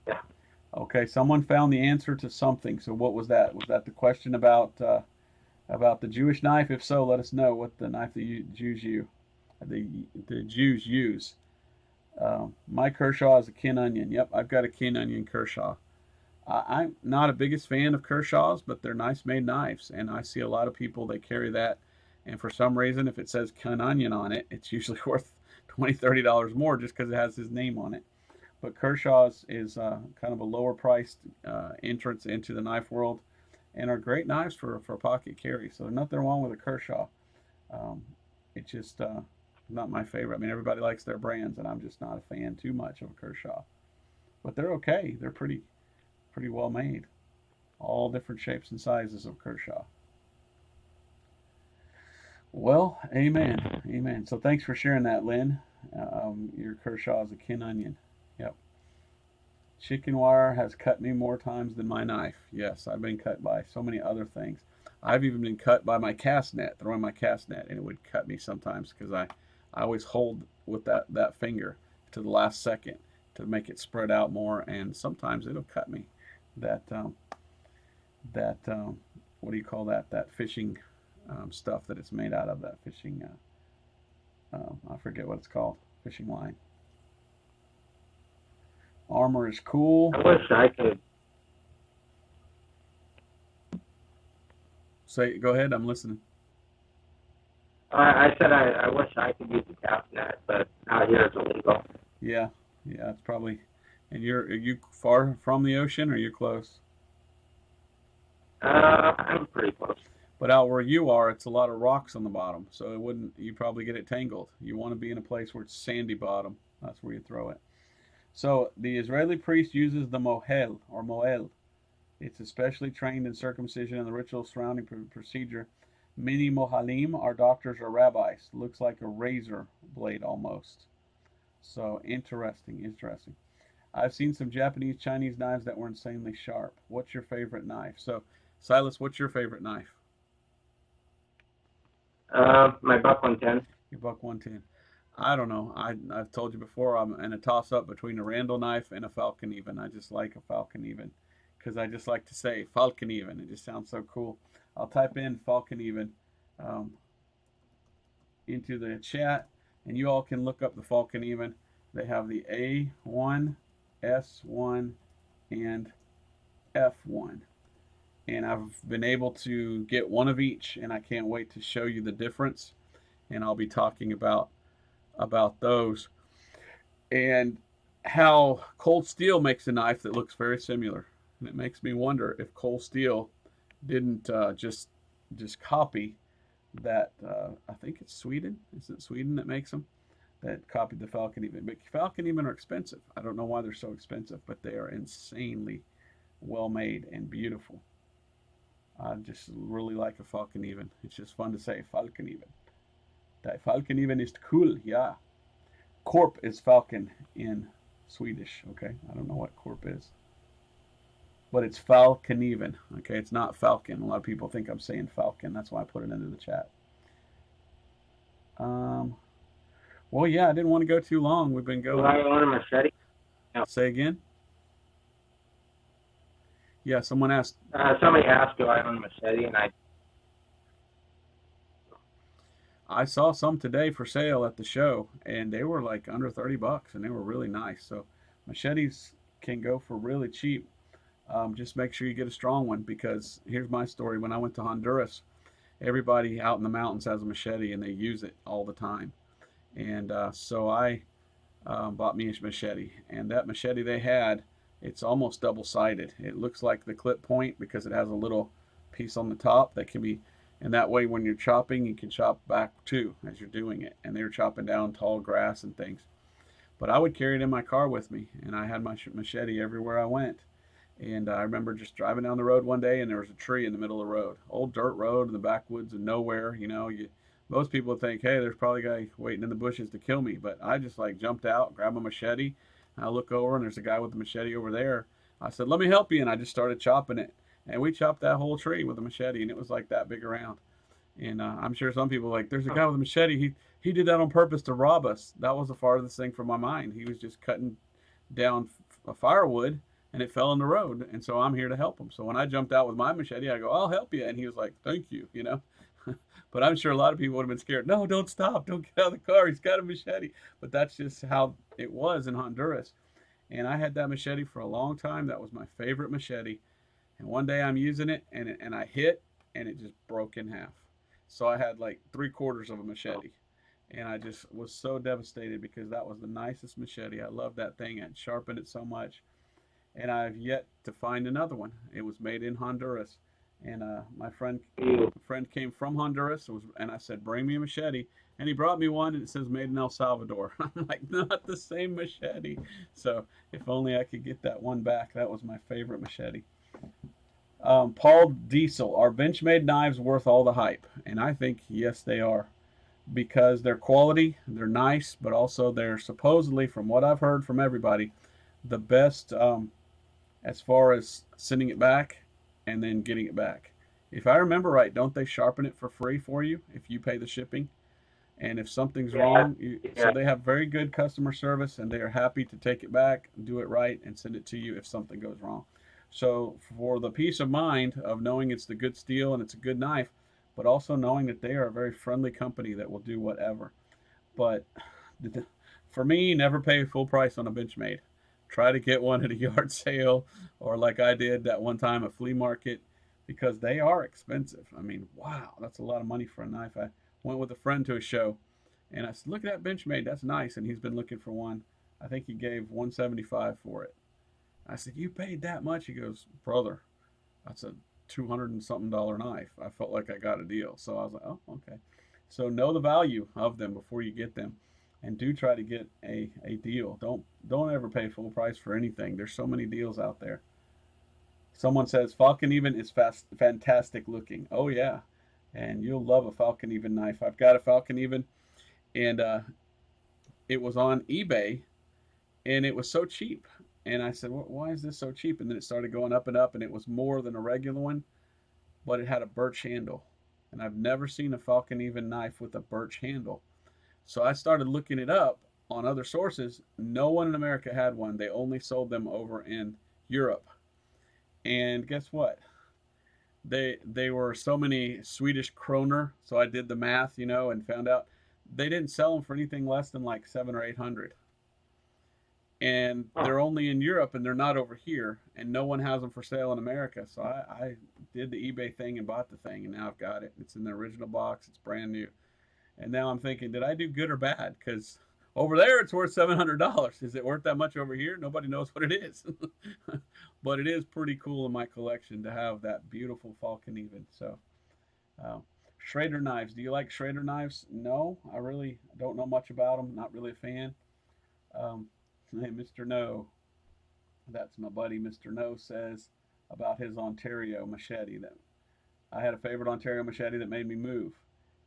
Yeah. Okay, someone found the answer to something. So what was that? Was that the question about the Jewish knife? If so, let us know what the knife the Jews use. My Kershaw is a Ken Onion. Yep, I've got a Ken Onion Kershaw. I'm not a biggest fan of Kershaws, but they're nice made knives, and I see a lot of people they carry that, and for some reason, if it says Ken Onion on it, it's usually worth $20-$30 more just because it has his name on it. But Kershaw's is kind of a lower priced entrance into the knife world, and are great knives for pocket carry. So there's nothing wrong with a Kershaw. It's just not my favorite. I mean, everybody likes their brands, and I'm just not a fan too much of a Kershaw. But they're okay. They're pretty well made. All different shapes and sizes of Kershaw. Well, amen. Amen. So thanks for sharing that, Lynn. Your Kershaw is a Ken Onion. Yep. Chicken wire has cut me more times than my knife. Yes, I've been cut by so many other things. I've even been cut by my cast net, throwing my cast net, and it would cut me sometimes because I always hold with that finger to the last second to make it spread out more, and sometimes it'll cut me. That what do you call that? That fishing stuff that it's made out of. That fishing. I forget what it's called. Fishing line. Armor is cool. I wish I could. Go ahead. I'm listening. I said I wish I could use the cast net, but out here it's illegal. Yeah, it's probably. And are you far from the ocean, or you're close? I'm pretty close. But out where you are, it's a lot of rocks on the bottom, so you probably get it tangled. You want to be in a place where it's sandy bottom. That's where you throw it. So the Israeli priest uses the mohel or moel. It's especially trained in circumcision and the ritual surrounding procedure. Many mohalim are doctors or rabbis. Looks like a razor blade almost. So interesting. I've seen some Japanese, Chinese knives that were insanely sharp. What's your favorite knife? So, Silas, what's your favorite knife? My Buck 110. Your Buck 110. I don't know. I've told you before, I'm in a toss-up between a Randall knife and a Falcon Even. I just like a Falcon Even because I just like to say Falcon Even. It just sounds so cool. I'll type in Falcon Even into the chat, and you all can look up the Falcon Even. They have the A1, S1, and F1. And I've been able to get one of each, and I can't wait to show you the difference. And I'll be talking about those and how cold steel makes a knife that looks very similar. And it makes me wonder if cold steel didn't just copy that. I think it's Sweden. Is it Sweden that makes them? That copied the Falcon Even. But Falcon Even are expensive. I don't know why they're so expensive, but they are insanely well made and beautiful. I just really like a Falcon Even. It's just fun to say Falcon Even. That Falcon Even is cool, yeah. Korp is falcon in Swedish, okay? I don't know what Korp is. but it's Falcon even. Okay, it's not Falcon. A lot of people think I'm saying Falcon. That's why I put it into the chat. Well, yeah, I didn't want to go too long. We've been going. Do I own a machete? No. Say again? Yeah, someone asked. Somebody asked, do I own a machete? And I saw some today for sale at the show, and they were like under 30 bucks, and they were really nice. So machetes can go for really cheap. Just make sure you get a strong one, because here's my story. When I went to Honduras, everybody out in the mountains has a machete, and they use it all the time. And so I bought me a machete, and that machete they had, it's almost double-sided. It looks like the clip point because it has a little piece on the top that can be, and that way when you're chopping, you can chop back too as you're doing it. And they were chopping down tall grass and things. But I would carry it in my car with me, and I had my machete everywhere I went. And I remember just driving down the road one day, and there was a tree in the middle of the road, old dirt road in the backwoods of nowhere. You know, most people think, hey, there's probably a guy waiting in the bushes to kill me. But I just like jumped out, grabbed my machete, and I look over, and there's a guy with a machete over there. I said, let me help you, and I just started chopping it. And we chopped that whole tree with a machete, and it was like that big around. And I'm sure some people are like, there's a guy with a machete. He did that on purpose to rob us. That was the farthest thing from my mind. He was just cutting down firewood, and it fell in the road. And so I'm here to help him. So when I jumped out with my machete, I go, I'll help you. And he was like, thank you, you know. But I'm sure a lot of people would have been scared. No, don't stop. Don't get out of the car. He's got a machete. But that's just how it was in Honduras. And I had that machete for a long time. That was my favorite machete. And one day I'm using it, and I hit, and it just broke in half. So I had like 3/4 of a machete. And I just was so devastated, because that was the nicest machete. I loved that thing. I sharpened it so much. And I've yet to find another one. It was made in Honduras. And my friend came from Honduras, and I said, bring me a machete. And he brought me one, and it says made in El Salvador. I'm like, not the same machete. So if only I could get that one back. That was my favorite machete. Paul Diesel, are Benchmade knives worth all the hype? And I think, yes, they are. Because they're quality, they're nice, but also they're supposedly, from what I've heard from everybody, the best as far as sending it back and then getting it back. If I remember right, don't they sharpen it for free for you if you pay the shipping? And if something's wrong, so they have very good customer service, and they are happy to take it back, do it right, and send it to you if something goes wrong. So for the peace of mind of knowing it's the good steel and it's a good knife, but also knowing that they are a very friendly company that will do whatever. But for me, never pay full price on a Benchmade. Try to get one at a yard sale, or like I did that one time, a flea market, because they are expensive. I mean, wow, that's a lot of money for a knife. I went with a friend to a show, and I said, look at that Benchmade, that's nice. And he's been looking for one. I think he gave $175 for it. I said, you paid that much? He goes, brother, that's a $200 and something knife. I felt like I got a deal. So I was like, oh, okay. So know the value of them before you get them, and do try to get a deal. Don't ever pay full price for anything. There's so many deals out there. Someone says Falcon Even is fantastic looking. Oh yeah, and you'll love a Falcon Even knife. I've got a Falcon Even, and it was on eBay, and it was so cheap. And I said, well, why is this so cheap? And then it started going up and up, and it was more than a regular one, but it had a birch handle. And I've never seen a Falcon Even knife with a birch handle. So I started looking it up on other sources. No one in America had one. They only sold them over in Europe. And guess what? They were so many Swedish kroner. So I did the math, you know, and found out they didn't sell them for anything less than like 700 or 800. And they're only in Europe, and they're not over here, and no one has them for sale in America. So I did the eBay thing and bought the thing, and now I've got it. It's in the original box. It's brand new. And now I'm thinking, did I do good or bad? Because over there, it's worth $700. Is it worth that much over here? Nobody knows what it is. But it is pretty cool in my collection to have that beautiful Falcon Even. So, Schrader knives. Do you like Schrader knives? No, I really don't know much about them. Not really a fan. Hey, Mr. No. That's my buddy, Mr. No, says about his Ontario machete. That I had a favorite Ontario machete that made me move,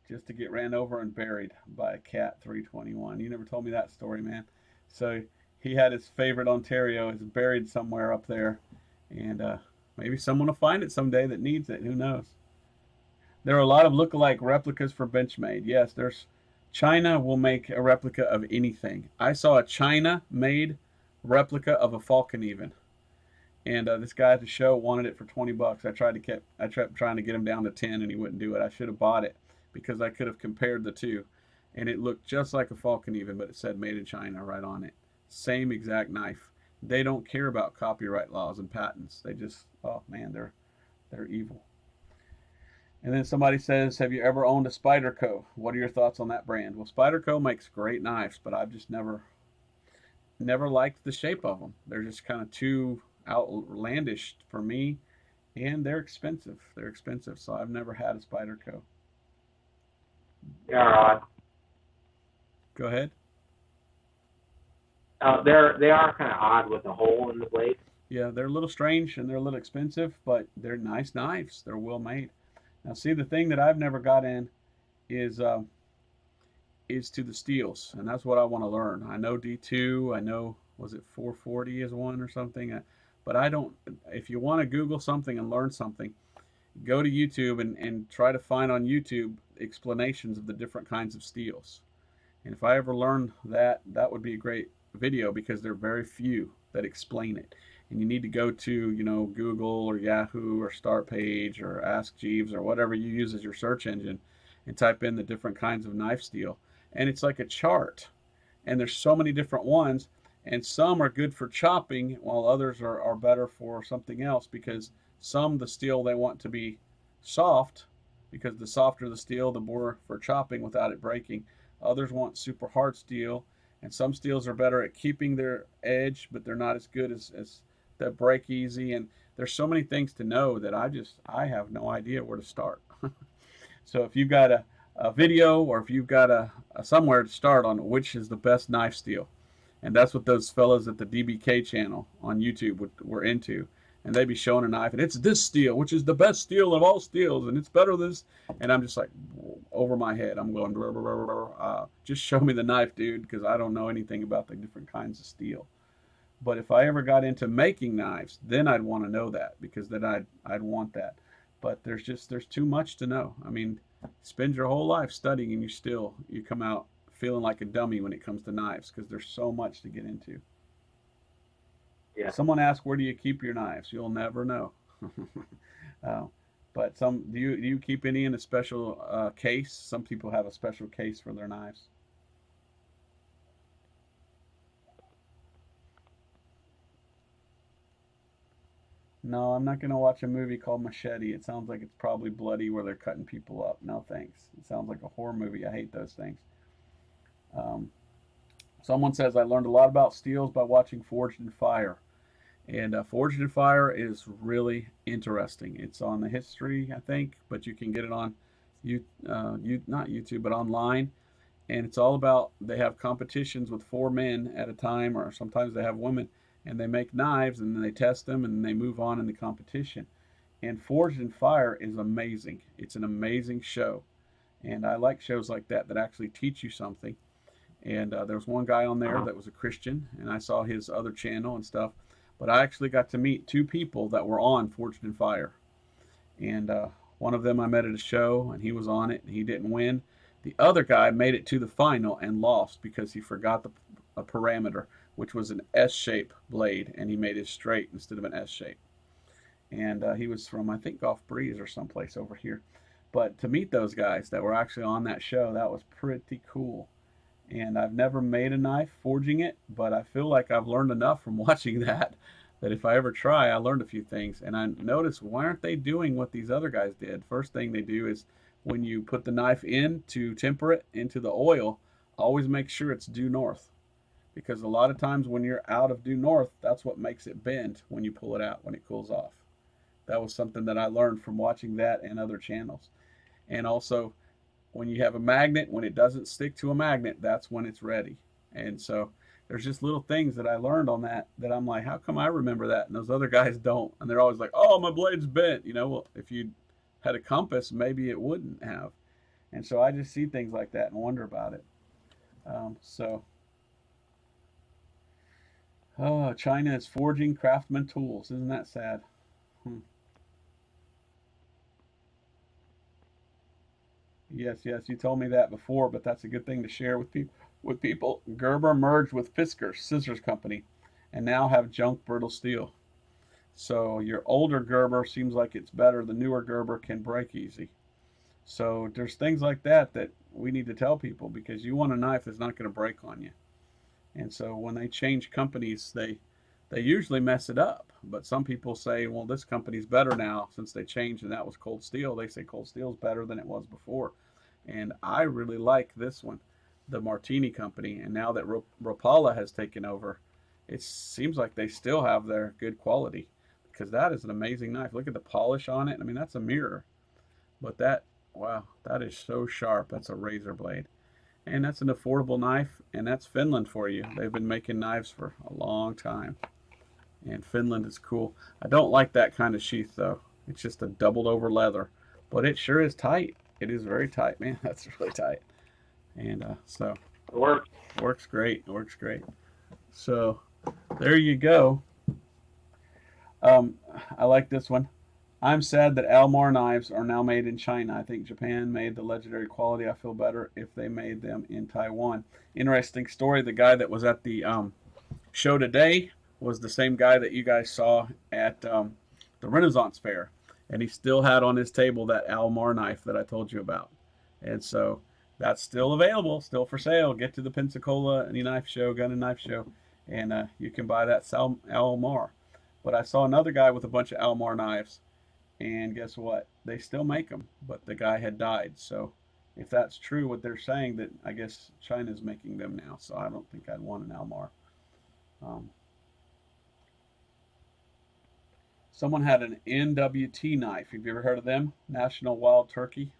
just to get ran over and buried by a cat 321. You never told me that story, man. So he had his favorite Ontario is buried somewhere up there, and Maybe someone will find it someday that needs it. Who knows? There are a lot of look-alike replicas for Benchmade. Yes, there's China will make a replica of anything. I saw a China-made replica of a Falcon even, and this guy at the show wanted it for 20 bucks. I kept trying to get him down to 10, and he wouldn't do it. I should have bought it because I could have compared the two, and it looked just like a Falcon even, but it said made in China right on it. Same exact knife. They don't care about copyright laws and patents. They just, oh man, they're evil. And then somebody says, have you ever owned a Spyderco? What are your thoughts on that brand? Well, Spyderco makes great knives, but I've just never liked the shape of them. They're just kind of too outlandish for me, and they're expensive. They're expensive, so I've never had a Spyderco. They are odd. Go ahead. They are kind of odd with a hole in the blade. Yeah, they're a little strange and they're a little expensive, but they're nice knives. They're well made. Now, see, the thing that I've never got in is to the steels, and that's what I want to learn. I know D2. I know, was it 440 is one or something, but I don't. If you want to Google something and learn something, go to YouTube and try to find on YouTube explanations of the different kinds of steels. And if I ever learn that, that would be a great video, because there are very few that explain it. And you need to go to, you know, Google or Yahoo or StartPage or Ask Jeeves or whatever you use as your search engine, and type in the different kinds of knife steel. And it's like a chart. And there's so many different ones, and some are good for chopping while others are better for something else, because some, the steel they want to be soft, because the softer the steel, the more for chopping without it breaking. Others want super hard steel, and some steels are better at keeping their edge, but they're not as good as that break easy. And there's so many things to know that I have no idea where to start. So if you've got a video, or if you've got a somewhere to start on which is the best knife steel, and that's what those fellas at the DBK channel on YouTube were into, and they'd be showing a knife, and it's this steel, which is the best steel of all steels, and it's better than this, and I'm just like, over my head, I'm going, blah, blah, blah, blah, just show me the knife, dude, because I don't know anything about the different kinds of steel. But if I ever got into making knives, then I'd want to know that, because then I'd want that. But there's too much to know. I mean, spend your whole life studying, and you come out feeling like a dummy when it comes to knives, because there's so much to get into. Yeah. Someone asked, where do you keep your knives? You'll never know. But do you keep any in a special case? Some people have a special case for their knives. No, I'm not going to watch a movie called Machete. It sounds like it's probably bloody, where they're cutting people up. No thanks. It sounds like a horror movie. I hate those things. Someone says, I learned a lot about steels by watching Forged in Fire. And Forged in Fire is really interesting. It's on the history, I think, but you can get it on not YouTube, but online. And it's all about, they have competitions with 4 men at a time, or sometimes they have women, and they make knives, and then they test them, and then they move on in the competition. And Forged in Fire is amazing. It's an amazing show. And I like shows like that actually teach you something. And there was one guy on there that was a Christian, and I saw his other channel and stuff. But I actually got to meet 2 people that were on Forged in Fire. And one of them I met at a show, and he was on it, and he didn't win. The other guy made it to the final and lost because he forgot a parameter, which was an S-shape blade, and he made it straight instead of an S-shape. And he was from, I think, Gulf Breeze or someplace over here. But to meet those guys that were actually on that show, that was pretty cool. And I've never made a knife forging it, but I feel like I've learned enough from watching that if I ever try, I learned a few things. And I noticed, why aren't they doing what these other guys did? First thing they do is, when you put the knife in to temper it into the oil, always make sure it's due north. Because a lot of times when you're out of due north, that's what makes it bend when you pull it out, when it cools off. That was something that I learned from watching that and other channels. And also, when you have a magnet, when it doesn't stick to a magnet, that's when it's ready. And so there's just little things that I learned on that I'm like, how come I remember that and those other guys don't? And they're always like, oh, my blade's bent. You know, well, if you had a compass, maybe it wouldn't have. And so I just see things like that and wonder about it. Oh, China is forging craftsman tools. Isn't that sad? Hmm. Yes, yes, you told me that before, but that's a good thing to share with people. Gerber merged with Fisker Scissors Company, and now have junk brittle steel. So your older Gerber seems like it's better. The newer Gerber can break easy. So there's things like that that we need to tell people because you want a knife that's not going to break on you. And so when they change companies, they usually mess it up. But some people say, well, this company's better now since they changed, and that was Cold Steel. They say Cold Steel is better than it was before. And I really like this one, the Martini Company. And now that Rapala has taken over, it seems like they still have their good quality because that is an amazing knife. Look at the polish on it. I mean, that's a mirror. But that, wow, that is so sharp. That's a razor blade. And that's an affordable knife, and that's Finland for you. They've been making knives for a long time. And Finland is cool. I don't like that kind of sheath, though. It's just a doubled over leather. But it sure is tight. It is very tight, man. That's really tight. And so It works. works great. Works great. So there you go. Um, I like this one. I'm sad that Almar knives are now made in China. I think Japan made the legendary quality. I feel better if they made them in Taiwan. Interesting story. The guy that was at the show today was the same guy that you guys saw at the Renaissance Fair. And he still had on his table that Almar knife that I told you about. And so that's still available, still for sale. Get to the Pensacola Knife Show, Gun and Knife Show, and you can buy that Almar. But I saw another guy with a bunch of Almar knives, and guess what? They still make them, but the guy had died. So if that's true, what they're saying, that I guess China's making them now. So I don't think I'd want an Almar. Um, Someone had an NWT knife. Have you ever heard of them? National Wild Turkey.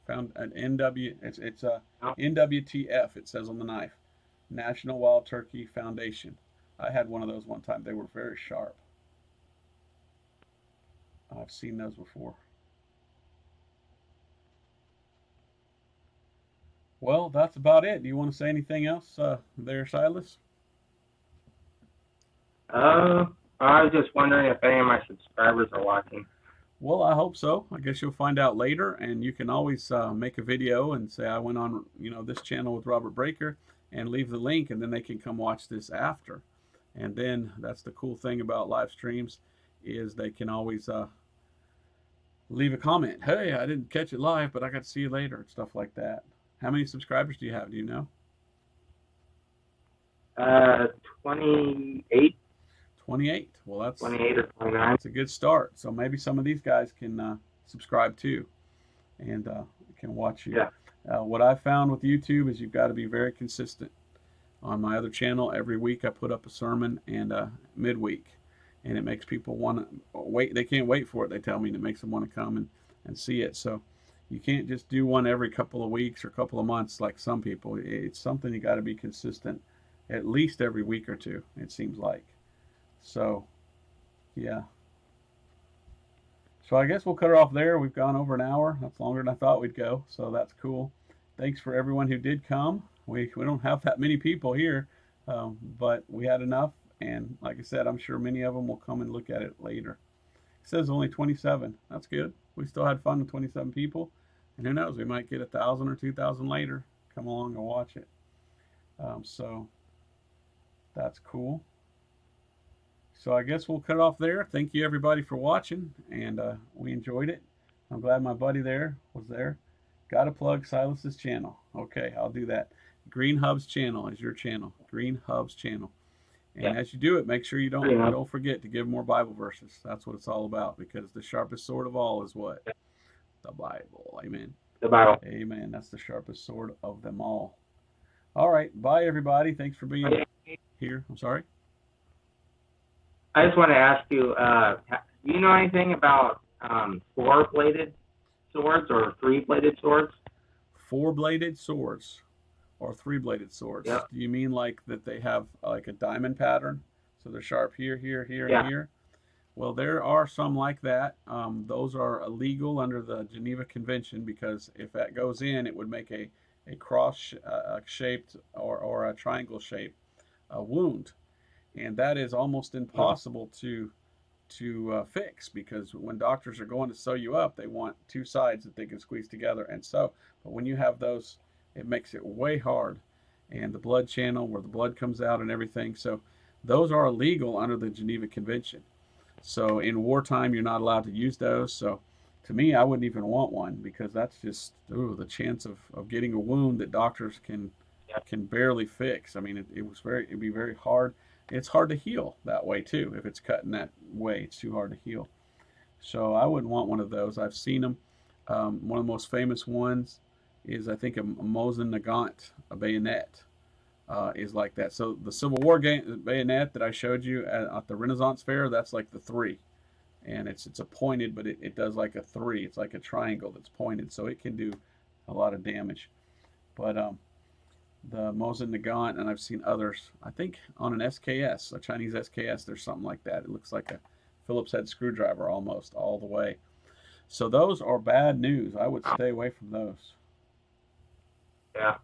Found an It's a No. NWTF. It says on the knife. National Wild Turkey Foundation. I had one of those one time. They were very sharp. I've seen those before. Well, that's about it. Do you want to say anything else there, Silas? I was just wondering if any of my subscribers are watching. Well, I hope so. I guess you'll find out later, and you can always make a video and say I went on, this channel with Robert Breaker, and leave the link, and then they can come watch this after. And then that's the cool thing about live streams is they can always leave a comment. Hey, I didn't catch it live, but I got to see you later, and stuff like that. How many subscribers do you have? Do you know? 28, 28. Well, that's 28 or 29. a good start. So maybe some of these guys can subscribe too, and can watch you. Yeah. What I've found with YouTube is you've got to be very consistent. On my other channel, every week I put up a sermon and midweek, and it makes people want to wait. They can't wait for it. They tell me, and it makes them want to come and see it. So you can't just do one every couple of weeks or couple of months like some people. It's something you got to be consistent, at least every week or two, it seems like. So, yeah. So I guess we'll cut her off there. We've gone over an hour. That's longer than I thought we'd go. So that's cool. Thanks for everyone who did come. We don't have that many people here, but we had enough. And like I said, I'm sure many of them will come and look at it later. It says only 27. That's good. We still had fun with 27 people. And who knows, we might get 1,000 or 2,000 later. Come along and watch it. So that's cool. So I guess we'll cut it off there. Thank you everybody for watching, and we enjoyed it. I'm glad my buddy there was there. Got to plug Silas's channel. Okay, I'll do that. Green Hub's channel is your channel. Green Hub's channel. And as you do it, make sure you don't forget to give more Bible verses. That's what it's all about, because the sharpest sword of all is what? The Bible. Amen. The Bible. Amen. That's the sharpest sword of them all. All right. Bye, everybody. Thanks for being here. I'm sorry. I just want to ask you, do you know anything about four-bladed swords or three-bladed swords? Four-bladed swords or three-bladed swords? Yep. Do you mean like that they have like a diamond pattern? So they're sharp here, here, here, Yeah. and here? Well, there are some like that. Those are illegal under the Geneva Convention, because if that goes in, it would make a cross-shaped or a triangle-shaped wound. And that is almost impossible to to fix, because when doctors are going to sew you up, they want two sides that they can squeeze together and sew. But when you have those, it makes it way hard. And the blood channel where the blood comes out and everything. So those are illegal under the Geneva Convention. So in wartime, you're not allowed to use those. So to me, I wouldn't even want one, because that's just the chance of getting a wound that doctors can barely fix. I mean, it'd be very hard. It's hard to heal that way too. If it's cut in that way, it's too hard to heal. So I wouldn't want one of those. I've seen them. One of the most famous ones is, I think, a Mosin Nagant, a bayonet, is like that. So the Civil War bayonet that I showed you at the Renaissance Fair, that's like the 3. And it's a pointed, but it does like a 3. It's like a triangle that's pointed, so it can do a lot of damage. But the Mosin Nagant, and I've seen others. I think on an SKS, a Chinese SKS, there's something like that. It looks like a Phillips head screwdriver almost all the way. So those are bad news. I would stay away from those. Yeah.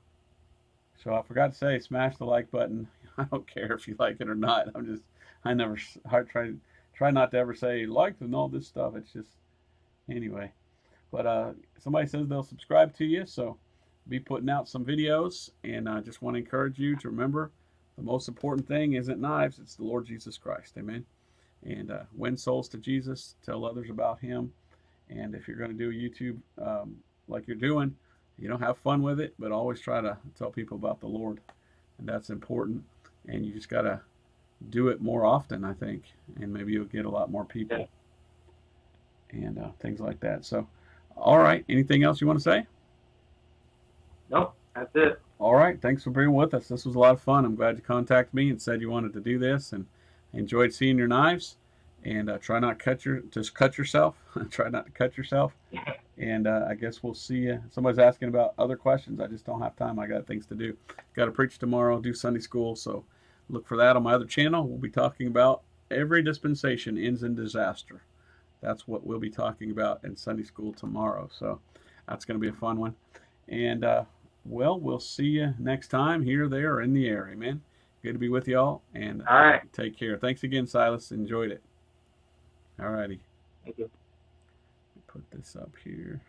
So I forgot to say, smash the like button. I don't care if you like it or not. I try not to ever say like and all this stuff. It's just, anyway. But somebody says they'll subscribe to you, so be putting out some videos, and I just want to encourage you to remember the most important thing isn't knives, it's the Lord Jesus Christ. Amen. And win souls to Jesus, tell others about him. And if you're going to do a YouTube like you're doing, have fun with it, but always try to tell people about the Lord. And that's important. And you just got to do it more often, I think, and maybe you'll get a lot more people and things like that. So, all right. Anything else you want to say? Nope, that's it. All right. Thanks for being with us. This was a lot of fun. I'm glad you contacted me and said you wanted to do this, and enjoyed seeing your knives. And try not to cut yourself. Try not to cut yourself. And I guess we'll see you. Somebody's asking about other questions. I just don't have time. I got things to do. Got to preach tomorrow, do Sunday school. So look for that on my other channel. We'll be talking about every dispensation ends in disaster. That's what we'll be talking about in Sunday school tomorrow. So that's going to be a fun one. And, well, we'll see you next time here, there, or in the air. Amen. Good to be with y'all. And All right. Take care. Thanks again, Silas. Enjoyed it. All righty. Thank you. Put this up here.